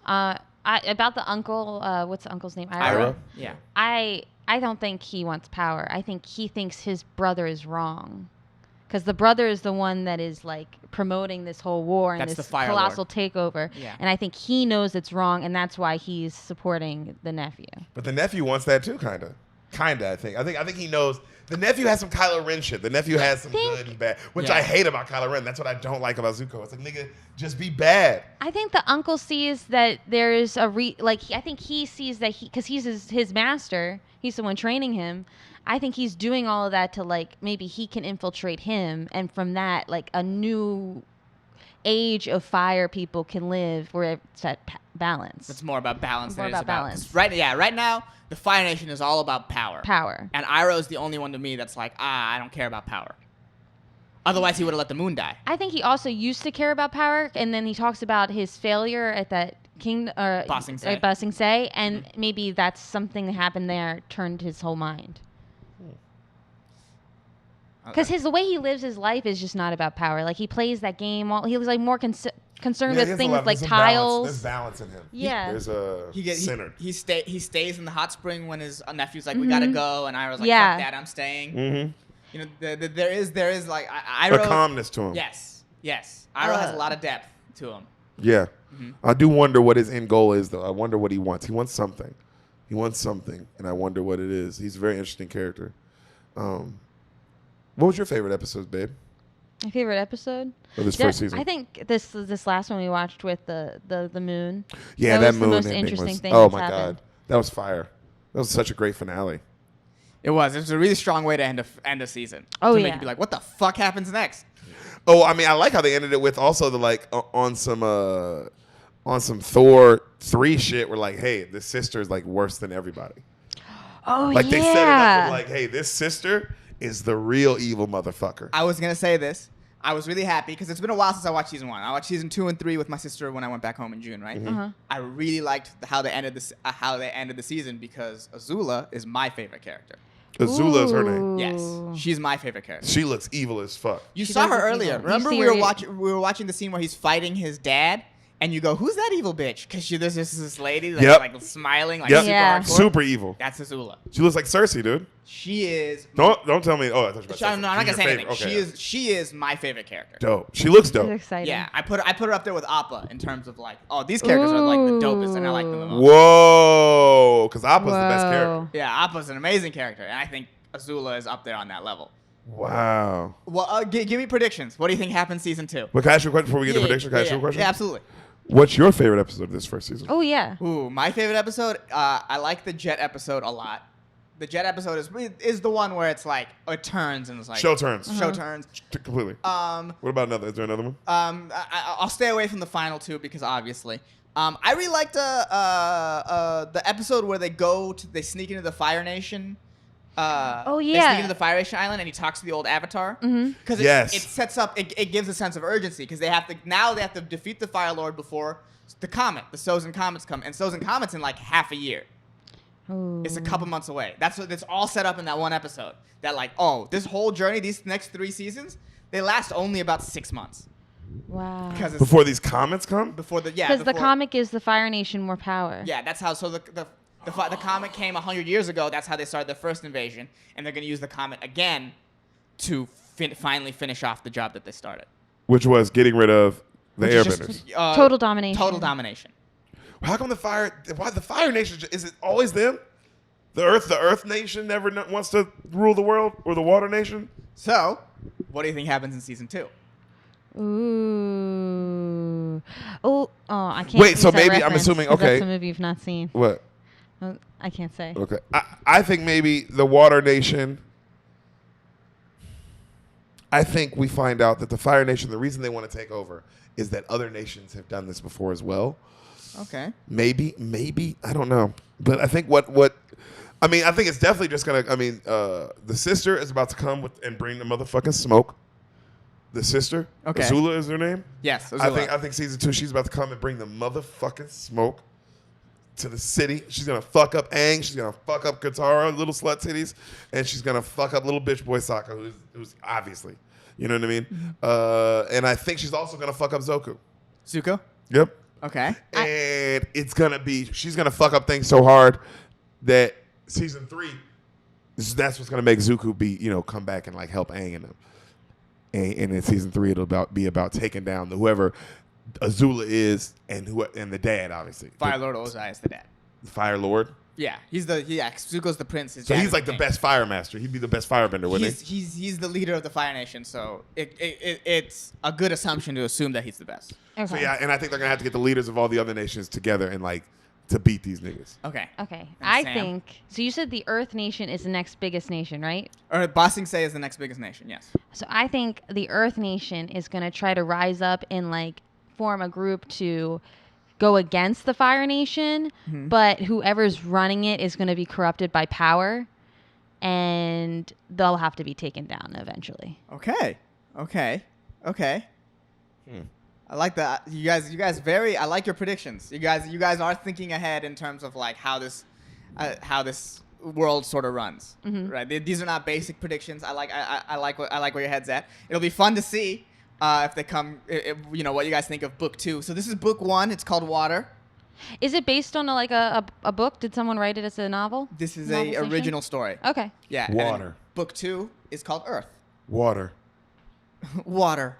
About the uncle, what's the uncle's name? Ira? Yeah. I don't think he wants power. I think he thinks his brother is wrong. Because the brother is the one that is like promoting this whole war and That's this the Fire colossal Lord. takeover. Yeah. And I think he knows it's wrong, and that's why he's supporting the nephew. But the nephew wants that too, kinda. I think he knows. The nephew has some Kylo Ren shit. The nephew has some good and bad, which I hate about Kylo Ren. That's what I don't like about Zuko. It's like, nigga, just be bad. I think the uncle sees that there's a I think he sees that because he's his master. He's the one training him. I think he's doing all of that to like maybe he can infiltrate him, and from that like a new age of fire people can live where it's at balance. It's more about balance More than it is about balance. 'cause right now, the Fire Nation is all about power. Power. And Iroh is the only one to me that's like, I don't care about power. Otherwise, he would have let the moon die. I think he also used to care about power, and then he talks about his failure at that Ba Sing Se. Ba Sing Se, and maybe that's something that happened there turned his whole mind. Because the way he lives his life is just not about power. Like he plays that game. He was like more concerned with things like tiles. There's balance in him. Yeah. There's a centered. He stays in the hot spring when his nephew's like, we gotta go, and Iroh's like, Yeah. fuck that, I'm staying. Mm-hmm. You know, there is like A Iroh. calmness to him. Yes. Iroh has a lot of depth to him. Yeah. I do wonder what his end goal is, though. I wonder what he wants. He wants something. And I wonder what it is. He's a very interesting character. What was your favorite episode, babe? My favorite episode Of this first season? I think this last one we watched with the moon. Yeah, that that was moon the most ending interesting was, thing. oh that's my happened. God. That was fire. That was such a great finale. It was a really strong way to end a season. Oh, to yeah. make you be like, what the fuck happens next? Oh, I mean, I like how they ended it with also the like on some Thor 3 shit. We're like, hey, this sister is like worse than everybody. Oh Like yeah. they set it up with like, hey, this sister is the real evil motherfucker. I was gonna say this. I was really happy because it's been a while since I watched season 1. I watched season 2 and 3 with my sister when I went back home in June, right? I really liked how they ended the season because Azula is my favorite character. Azula is her name. Yes, she's my favorite character. She looks evil as fuck. You She saw does her look earlier. evil. Remember You we see were her- watching the scene where he's fighting his dad, and you go, "Who's that evil bitch?" Because there's this lady that's Yep. like smiling, like Yep. super Yeah. hardcore. Super evil. That's Azula. She looks like Cersei, dude. She is. Don't tell me. Oh, I thought you were about to say No, I'm not something. gonna She's say your anything. favorite. Okay. She is my favorite character. Dope. She looks It's dope. exciting. Yeah, I put her up there with Appa in terms of like, oh, these characters are like the dopest, and I like them the most. Whoa. Because Appa's the best character. Yeah, Appa's an amazing character, and I think Azula is up there on that level. Wow. Well, give me predictions. What do you think happens season 2? But can I ask you a question before we get to prediction? Can I ask you a question? Yeah, absolutely. What's your favorite episode of this first season? Oh yeah. Ooh, my favorite episode. I like the Jet episode a lot. The Jet episode is the one where it's like it turns and it's like Show turns. Show turns. Completely. What about another? Is there another one? I'll stay away from the final 2 because obviously. I really liked the episode where they sneak into the Fire Nation. Oh, They yeah. sneak into the Fire Nation island and he talks to the old Avatar. Because Yes. it sets up, it gives a sense of urgency because they have to defeat the Fire Lord before the comet, the Sozin Comets come, and Sozin Comets in like half a year. Ooh. It's a couple months away. That's all set up in that one episode. That like, oh, this whole journey, these next 3 seasons, they last only about 6 months. Wow. Because it's Before these comments come? before the Because the comic is the Fire Nation more power. Yeah, that's how. So the comet came 100 years ago. That's how they started their first invasion, and they're gonna use the comet again to finally finish off the job that they started. Which was getting rid of the Which is Airbenders. just, Total domination. Total domination. How come why the Fire Nation, is it always them? The Earth Nation never wants to rule the world, or the Water Nation? So, what do you think happens in season 2? Ooh. Oh, I can't. Wait, use so that maybe I'm reference, assuming- 'cause okay. That's a movie you've not seen. What? I can't say. Okay. I think maybe the Water Nation. I think we find out that the Fire Nation, the reason they want to take over is that other nations have done this before as well. Okay. Maybe, I don't know. But I think I think it's definitely just going to, the sister is about to come and bring the motherfucking smoke. The sister, Okay. Azula is her name. Yes, Azula. I think season 2, she's about to come and bring the motherfucking smoke to the city. She's gonna fuck up Aang. She's gonna fuck up Katara, little slut titties, and she's gonna fuck up little bitch boy Saka, who's obviously, you know what I mean. And I think she's also gonna fuck up Zuko? Yep. Okay. And she's gonna fuck up things so hard that season 3, that's what's gonna make Zuko come back and like help Aang and them. And in season 3, it'll be about taking down whoever Azula is and the dad, obviously. Fire Lord Ozai is the dad. The Fire Lord. Yeah, Zuko's the prince. So he's like the best fire master. He'd be the best firebender, wouldn't he? He's the leader of the Fire Nation, so it's a good assumption to assume that he's the best. Okay. So yeah, and I think they're gonna have to get the leaders of all the other nations together and like to beat these niggas. Okay. Okay. And I Sam? think so. You said the Earth Nation is the next biggest nation, right? Or Ba Sing Se is the next biggest nation. Yes. So I think the Earth Nation is going to try to rise up and like form a group to go against the Fire Nation, but whoever's running it is going to be corrupted by power, and they'll have to be taken down eventually. Okay. I like that. You guys I like your predictions. You guys are thinking ahead in terms of like how this world sort of runs, right? These are not basic predictions. I like where your head's at. It'll be fun to see if they come, what you guys think of book 2. So this is book 1. It's called Water. Is it based on a book? Did someone write it as a novel? This is a original story. Okay. Yeah. and Water. Book 2 is called Earth. Water. Water.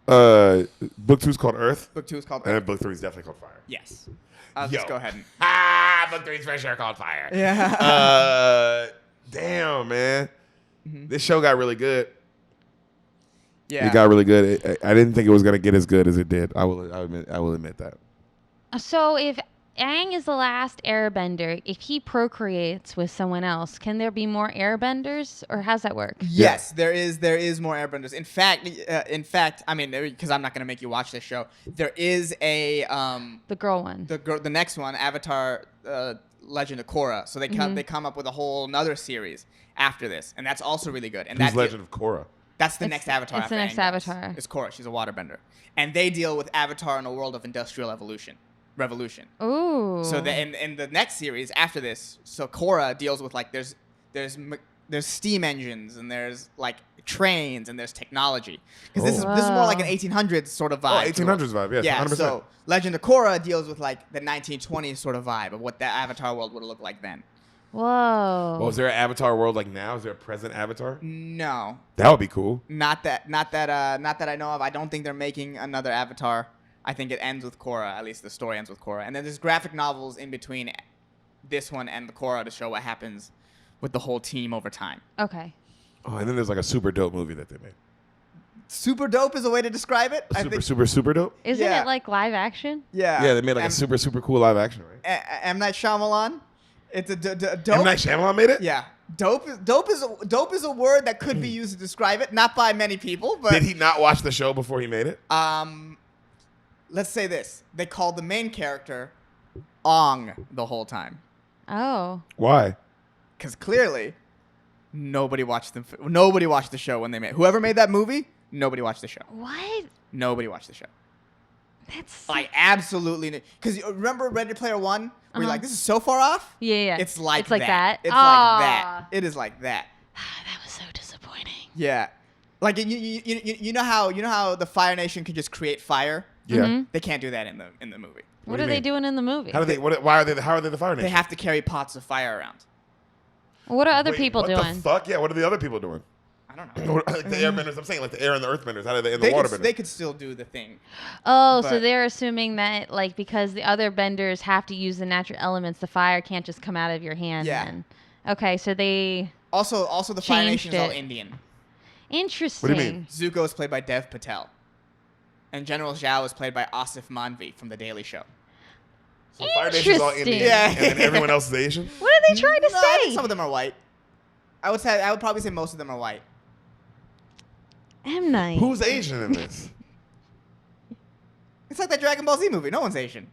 Book 2 is called Earth. Book 2 is called And Earth. book 3 is definitely called Fire. Yes. I'll just go ahead and. Book 3 is for sure called Fire. Yeah. Damn, man. This show got really good. Yeah. It got really good. I didn't think it was gonna get as good as it did. I will admit that. So if Aang is the last airbender, if he procreates with someone else, can there be more airbenders, or how's that work? Yes, there is more airbenders. In fact, I mean, because I'm not gonna make you watch this show. There is a The girl one. the next one, Avatar: Legend of Korra. So they come up with a whole another series after this, and that's also really good. And Who's that Legend of Korra? That's the next Avatar. It's the after next Aang does. Avatar. It's Korra. She's a waterbender, and they deal with Avatar in a world of industrial revolution. Ooh. So in the next series after this, so Korra deals with like there's steam engines and there's like trains and there's technology because this is more like an 1800s sort of vibe. 1800s vibe, yes, Yeah. 100%. So Legend of Korra deals with like the 1920s sort of vibe of what the Avatar world would have looked like then. Whoa. Well, is there an Avatar world like now? Is there a present Avatar? No, That would be cool. not that I know of. I don't think they're making another Avatar. I think it ends with Korra. At least the story ends with Korra, and then there's graphic novels in between this one and the Korra to show what happens with the whole team over time. Okay. Oh, and then there's like a super dope movie that they made. Super dope is a way to describe it. Super dope. Isn't Yeah. it like live action? Yeah. Yeah, they made like a super cool live action, right? M. Night Shyamalan. It's a dope. M. Night Shyamalan made it? Yeah. Dope is a word that could be used to describe it, not by many people, but Did he not watch the show before he made it? let's say this. They called the main character Ong the whole time. Oh. Why? Cuz clearly nobody watched the show when they made. Whoever made that movie, nobody watched the show. What? Nobody watched the show. That's Like absolutely, because remember Ready Player One, where you're like, this is so far off. Yeah. It's like that. that. It's like Ah. that. It is like that. That was so disappointing. Yeah, like you know how the Fire Nation can just create fire. Yeah. Mhm. They can't do that in the movie. What do are you they mean? doing in the movie? How are they the Fire Nation? They have to carry pots of fire around. What are other Wait, people what doing? the fuck? Yeah, what are the other people doing? I don't know. Like the airbenders, I'm saying like the air and the earthbenders. How do they, and the waterbenders? They could still do the thing. Oh, so But- they're assuming that like because the other benders have to use the natural elements, the fire can't just come out of your hand. Yeah. Then. Okay, so they Also the Fire Changed Nation is all it. Indian. interesting. mean? Zuko is played by Dev Patel, and General Zhao is played by Asif Manvi from The Daily Show. So Fire Nation's all Indian, Interesting. Yeah. and then everyone else is Asian. What are they trying to No, I think say? some of them are white. I would probably say most of them are white. M. Night. Who's Asian in this? It's like that Dragon Ball Z movie. No one's Asian.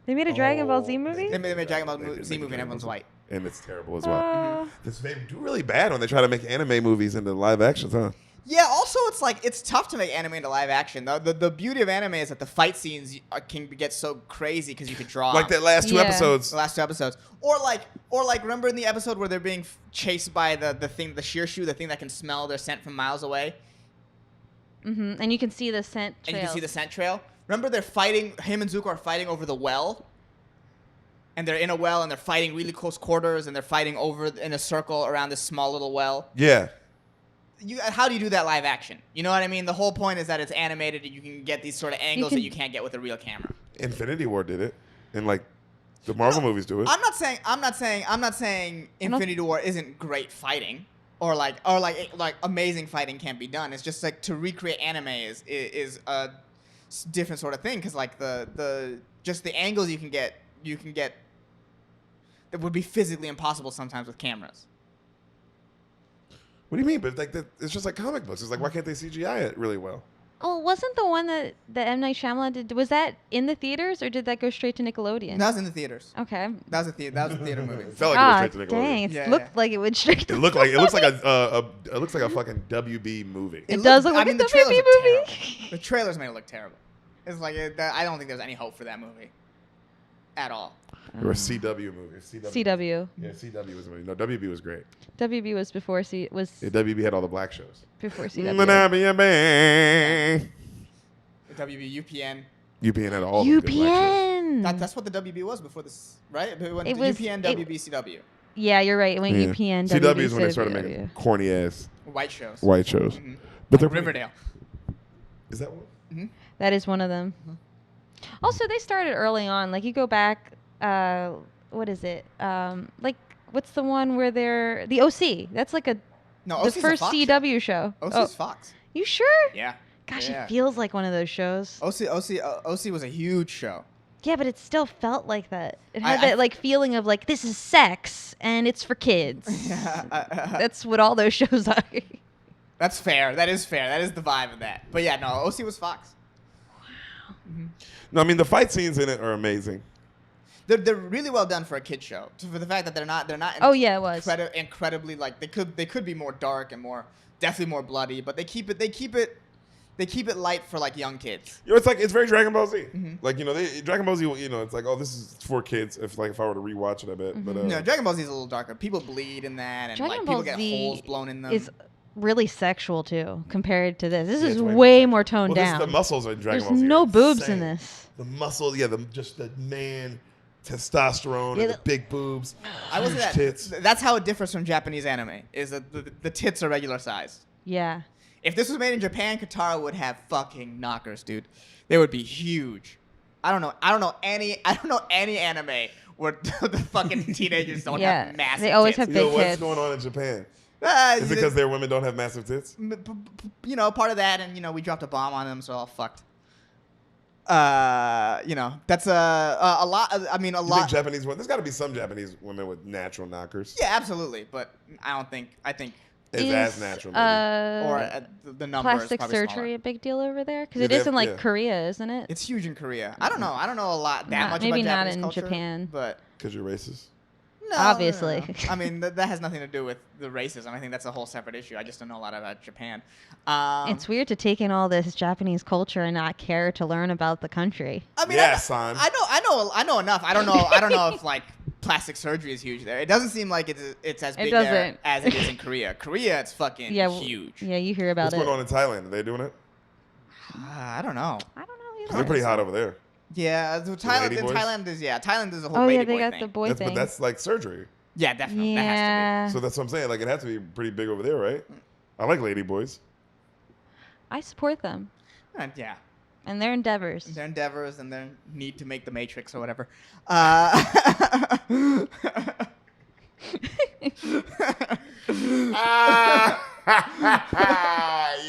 They made a Dragon Ball Z movie? They made a Dragon Ball They did Z make a movie and Dragon everyone's Ball Z. white. And it's terrible as well. Uh, They do really bad when they try to make anime movies into live actions, huh? Yeah, also it's like it's tough to make anime into live action. The beauty of anime is that the fight scenes can get so crazy because you can draw Like that last two Yeah. episodes. the last 2 episodes, or like remember in the episode where they're being chased by the thing, the shearshoe, the thing that can smell their scent from miles away, And you can see the scent and trail. you can see the scent trail. Remember they're fighting. Him and Zuko are fighting over the well, and they're in a well and they're fighting really close quarters and they're fighting over in a circle around this small little well. Yeah. How do you do that live action? You know what I mean? The whole point is that it's animated and you can get these sort of angles that you can't get with a real camera. Infinity War did it. And like the Marvel movies do it. I'm not saying Infinity War isn't great fighting or like amazing fighting can't be done. It's just like to recreate anime is a different sort of thing because like the just the angles you can get that would be physically impossible sometimes with cameras. What do you mean? But like it's just like comic books. It's like why can't they CGI it really well? Oh, wasn't the one that M. Night Shyamalan did, was that in the theaters or did that go straight to Nickelodeon? That was in the theaters. Okay. That was a theater movie. It felt like it went straight to Nickelodeon. Dang, it Yeah, looked yeah. like it went straight to It looks like it looks like a fucking WB movie. It does look like a the trailers WB look movie. terrible. The trailers made it look terrible. It's like I don't think there's any hope for that movie at all. Or a CW movie. CW. Yeah, CW was a movie. No, WB was great. WB was before Yeah, WB had all the black shows. before The CW. WB, UPN. UPN had all the good black shows. UPN. That's what the WB was before this, right? It went It to was- UPN, it- WB, CW. Yeah, you're right. It went Yeah. UPN. CW WB, is when they started CW. making corny ass White shows. white shows. Mhm. But they're Riverdale. Is that one? That is one of them. Also, they started early on. Like you go back, what is it? Like what's the one where they're the OC? That's like No, the OC's a first Fox CW show. show. Oh, OC's Fox. you sure? Yeah. Gosh, Yeah. it feels like one of those shows. OC was a huge show. Yeah, but it still felt like that. It had I- that like feeling of like this is sex and it's for kids. That's what all those shows are. That's fair. That is fair. That is the vibe of that. But yeah, no, OC was Fox. No, I mean the fight scenes in it are amazing. They're really well done for a kid show. For the fact that they're not. Oh yeah, it was. incredibly like they could be more dark and definitely more bloody, but they keep it light for like young kids. You know, it's very Dragon Ball Z. Mm-hmm. Like Dragon Ball Z. It's like this is for kids. If I were to rewatch it, I bet. Mm-hmm. But No, Dragon Ball Z is a little darker. People bleed in that, and Dragon like Ball people get Z holes blown in them. is really sexual too compared to this. This Yeah, is it's way way more more toned down. The muscles in Dragon There's Ball Z. no are boobs insane. in this. The muscle, yeah, just the man testosterone Yeah, and the big boobs, I will say huge that tits. that's how it differs from Japanese anime. Is that the tits are regular sized. Yeah. If this was made in Japan, Katara would have fucking knockers, dude. They would be huge. I don't know any anime where the fucking teenagers don't Yeah, have massive they always tits. have Yo, big what's tits. going on in Japan? Is Is it because their women don't have massive tits? part of that, and we dropped a bomb on them, so all fucked. That's a lot. I mean, a You think lot. Japanese women? There's got to be some Japanese women with natural knockers. Yeah, absolutely, but I think It's as natural. Maybe. the number is plastic probably surgery smaller. a big deal over there? Because Yeah, it they is in have- like yeah. Korea, isn't it? It's huge in Korea. I don't know a lot Not- much maybe about not Japanese in culture, Japan. but Because you're racist. no, Obviously. no. I mean, that has nothing to do with the racism. I think that's a whole separate issue. I just don't know a lot about Japan. It's weird to take in all this Japanese culture and not care to learn about the country. I mean, Yeah, son. I know enough. I don't know if like plastic surgery is huge there. It doesn't seem like it's as big there doesn't. as it is in Korea. Korea, it's fucking Yeah, huge. Yeah, you hear about What's it. going on in Thailand? Are they doing it? I don't know. I don't know either. They're pretty hot over there. Yeah, lady boys? Thailand is a whole Oh lady yeah, they boy got thing. the boy But thing. that's like surgery. Yeah, definitely. That has Yeah, So that's what I'm saying. Like it has to be pretty big over there, right? I like lady boys. I support them to be. Yeah. and their endeavors. Their endeavors and their need to make the Matrix or whatever.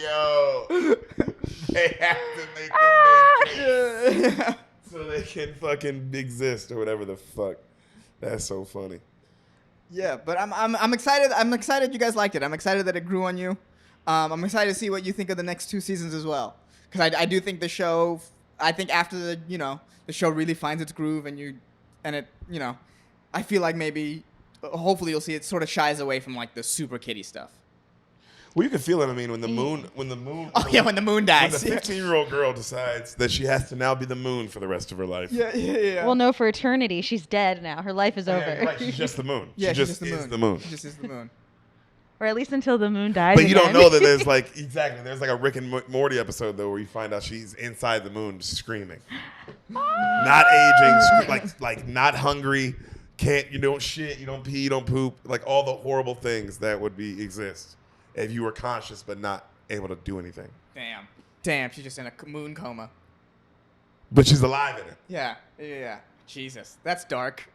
Yo, they have to make the Matrix so they can fucking exist or whatever the fuck. That's so funny. Yeah, but I'm excited. I'm excited you guys liked it. I'm excited that it grew on you. I'm excited to see what you think of the next 2 seasons as well, because I do think the show. I think after the show really finds its groove I feel like maybe hopefully you'll see it sort of shies away from like the super kiddie stuff. Well, you can feel it. I mean, when the moon. Oh yeah, when the moon dies. When the 15-year-old girl decides that she has to now be the moon for the rest of her life. Yeah. Well, no, for eternity. She's dead now. Her life is over. Yeah, right. She's just the moon. Yeah, she just is the moon. She just is the moon. Or at least until the moon dies. But you don't again. know that there's like there's like a Rick and Morty episode though where you find out she's inside the moon screaming, not aging, like not hungry, you don't shit, you don't pee, you don't poop, like all the horrible things that would exist if you were conscious but not able to do anything. Damn, she's just in a moon coma. But she's alive in it. Yeah. Jesus, that's dark.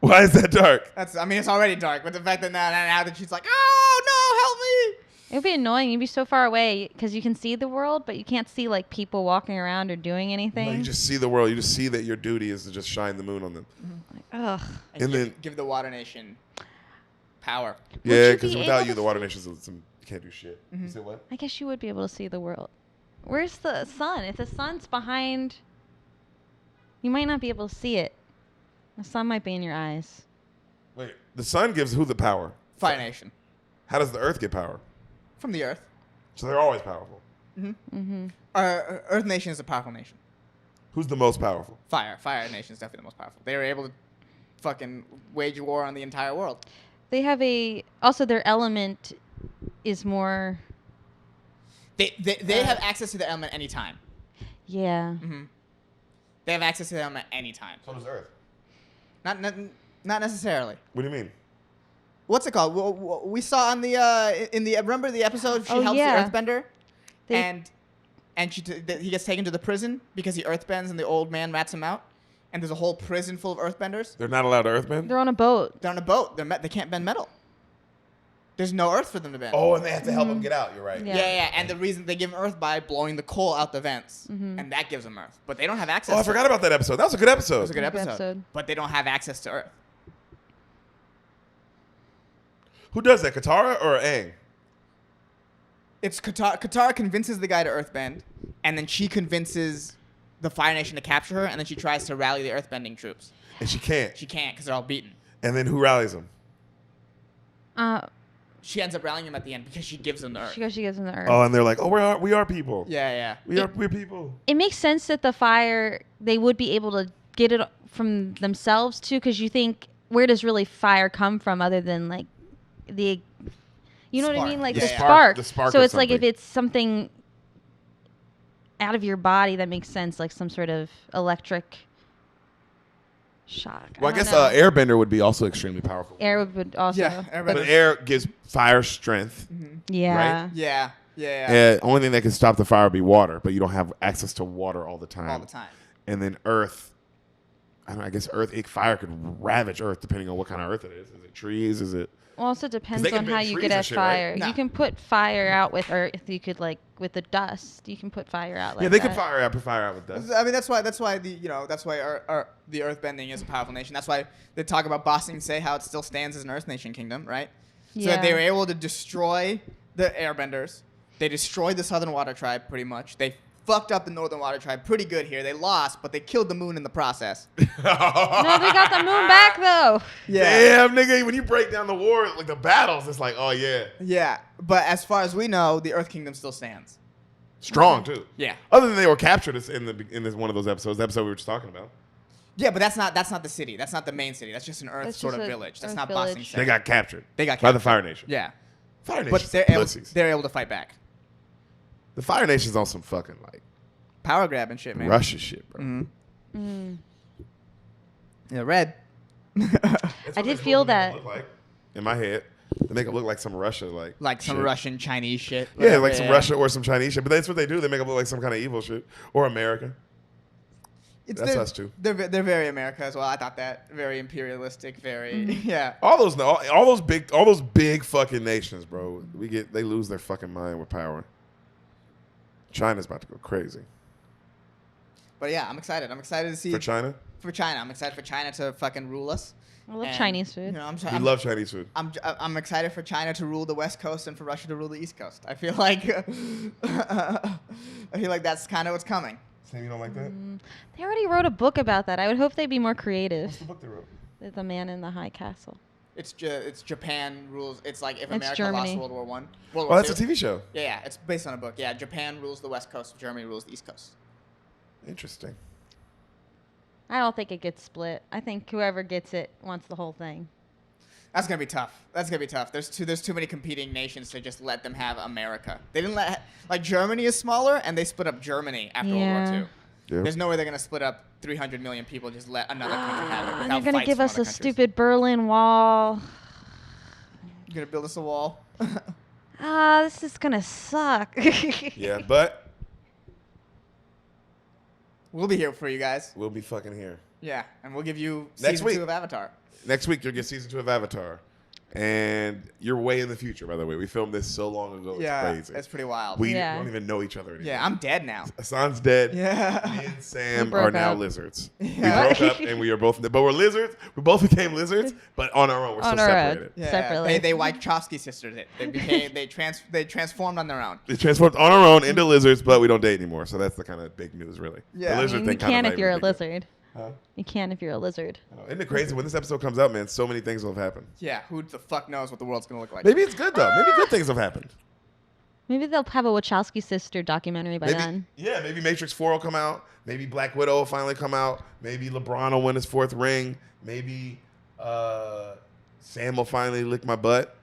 Why is that dark? It's already dark, but the fact that now that she's like, oh no, help me. It would be annoying. You'd be so far away because you can see the world, but you can't see like people walking around or doing anything. No, you just see the world. You just see that your duty is to just shine the moon on them. Like, ugh. And then give the Water Nation power. Yeah, because without you, the Water Nation's you can't do shit. You say what? I guess you would be able to see the world. Where's the sun? If the sun's behind, you might not be able to see it. The sun might be in your eyes. Wait, the sun gives who the power? Fire Nation. How does the Earth get power? From the Earth. So they're always powerful. Earth Nation is a powerful nation. Who's the most powerful? Fire Nation is definitely the most powerful. They were able to fucking wage war on the entire world. They have also their element is more. They have access to the element anytime. Yeah. They have access to the element anytime. So does Earth. Not necessarily. What do you mean? What's it called? We saw on the remember the episode she helps the Earthbender, and he gets taken to the prison because he earthbends and the old man rats him out, and there's a whole prison full of earthbenders. They're not allowed to earthbend? They're on a boat. They're on a boat. They can't bend metal. There's no earth for them to bend. Oh, and they have to help them get out. You're right. Yeah. And the reason they give them earth by blowing the coal out the vents, and that gives them earth. But they don't have access. Oh, I forgot about that episode. That was a good episode. It was a good episode. But they don't have access to earth. Who does that, Katara or Aang? It's Katara. Katara convinces the guy to earthbend, and then she convinces the Fire Nation to capture her, and then she tries to rally the earthbending troops. And she can't. She can't because they're all beaten. And then who rallies them? She ends up rallying him at the end because she gives them the earth. She gives them the earth. Oh, and they're like, oh, we are people. Yeah. We're people. It makes sense that the fire, they would be able to get it from themselves too, because you think, where does really fire come from other than like the, you know Spark. what I mean? Like The the spark. spark. The spark So of it's like if something. it's something out of your body that makes sense, like some sort of electric shock. Well, I guess don't know. Airbender would be also extremely powerful. Air would also. Yeah, But air gives fire strength. Yeah. Right? Yeah. Only thing that can stop the fire would be water, but you don't have access to water all the time. All the time. And then earth. I guess fire could ravage earth depending on what kind of earth it is. Is it trees? Is it? Well, also depends they can on how bend you trees get and at shit, right? fire. No. You can put fire out with earth. You could like with the dust. You can put fire out like Yeah, they that. could put fire out with dust. I mean, that's why the the earthbending is a powerful nation. That's why they talk about Ba Sing Se, how it still stands as an Earth Nation kingdom, right? So that they were able to destroy the Airbenders. They destroyed the Southern Water Tribe pretty much. They fucked up the Northern Water Tribe pretty good here. They lost, but they killed the moon in the process. No, they got the moon back though. Damn, nigga, when you break down the war, like the battles, it's like, oh yeah. Yeah, but as far as we know, the Earth Kingdom still stands. Strong too. Yeah. Other than they were captured in this one of those episodes, the episode we were just talking about. Yeah, but that's not the city. That's not the main city. That's just an Earth That's sort just of a village. That's Earth not village. Ba Sing Se. They got captured. They got by the captured. Fire Nation. Yeah, Fire Nation's but they're able to fight back. The Fire Nation's on some fucking like Power grab and shit, man. Russia shit, bro. Mm-hmm. Yeah, red. I did feel that. Look like, in my head, they make it look like some Russia, like Some shit. Russian, Chinese shit. Yeah, whatever, like some Russia or some Chinese shit. But that's what they do. They make it look like some kind of evil shit or America. That's us too. They're very America as well. I thought that very imperialistic, very yeah. All those big fucking nations, bro. They lose their fucking mind with power. China's about to go crazy. But yeah, I'm excited. I'm excited to see For China? For China, I'm excited for China to fucking rule us. I love And, Chinese food. You know, We love Chinese food. I'm excited for China to rule the West Coast and for Russia to rule the East Coast. I feel like that's kind of what's coming. Sam, you don't like that? They already wrote a book about that. I would hope they'd be more creative. What's the book they wrote? The Man in the High Castle. It's Japan rules. It's like if It's America Germany. lost World War One. Oh, that's a TV show. Yeah, it's based on a book. Yeah, Japan rules the West Coast. Germany rules the East Coast. Interesting. I don't think it gets split. I think whoever gets it wants the whole thing. That's gonna be tough. There's too many competing nations to just let them have America. They didn't like Germany is smaller and they split up Germany after World War II. Yeah. There's no way they're gonna split up 300 million people. Just let another country have it. And Without they're gonna fights give from us other a countries. stupid Berlin Wall. You're gonna build us a wall. This is gonna suck. Yeah, but We'll be here for you guys. we'll be fucking here. Yeah, and we'll give you Next season week. 2 of Avatar. Next week, you'll get season 2 of Avatar. And you're way in the future, by the way. We filmed this so long ago. Yeah, It's crazy. it's pretty wild. We Yeah. don't even know each other anymore. Yeah, I'm dead now. Hassan's dead. Yeah. Me and Sam broke are now up. lizards. Yeah. We broke up and we are both, but we're lizards. We both became lizards, but on our own. We're On still our own. separated. Yeah, Separately. They Wachowski sisters it. They became they transformed on their own. They transformed on our own into lizards, but we don't date anymore. So that's the kind of big news, really. Yeah. The lizard You thing kinda can not if you're a even big deal. lizard. Huh? You can if you're a lizard. Oh, isn't it crazy? When this episode comes out, man, so many things will have happened. Yeah, who the fuck knows what the world's gonna look like? Maybe it's good, though. Maybe good things have happened. Maybe they'll have a Wachowski sister documentary by Maybe, then. yeah, maybe Matrix 4 will come out. Maybe Black Widow will finally come out. Maybe LeBron will win his 4th ring. Maybe Sam will finally lick my butt.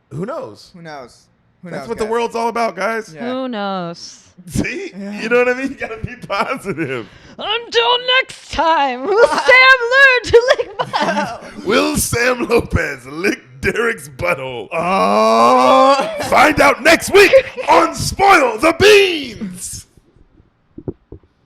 Who knows? Who knows? Who That's knows, what the guys? world's all about, guys. Yeah. Who knows? See? Yeah. You know what I mean? You gotta be positive. Until next time, will Sam learn to lick my Will Sam Lopez lick Derek's butthole? Find out next week on Spoil the Beans!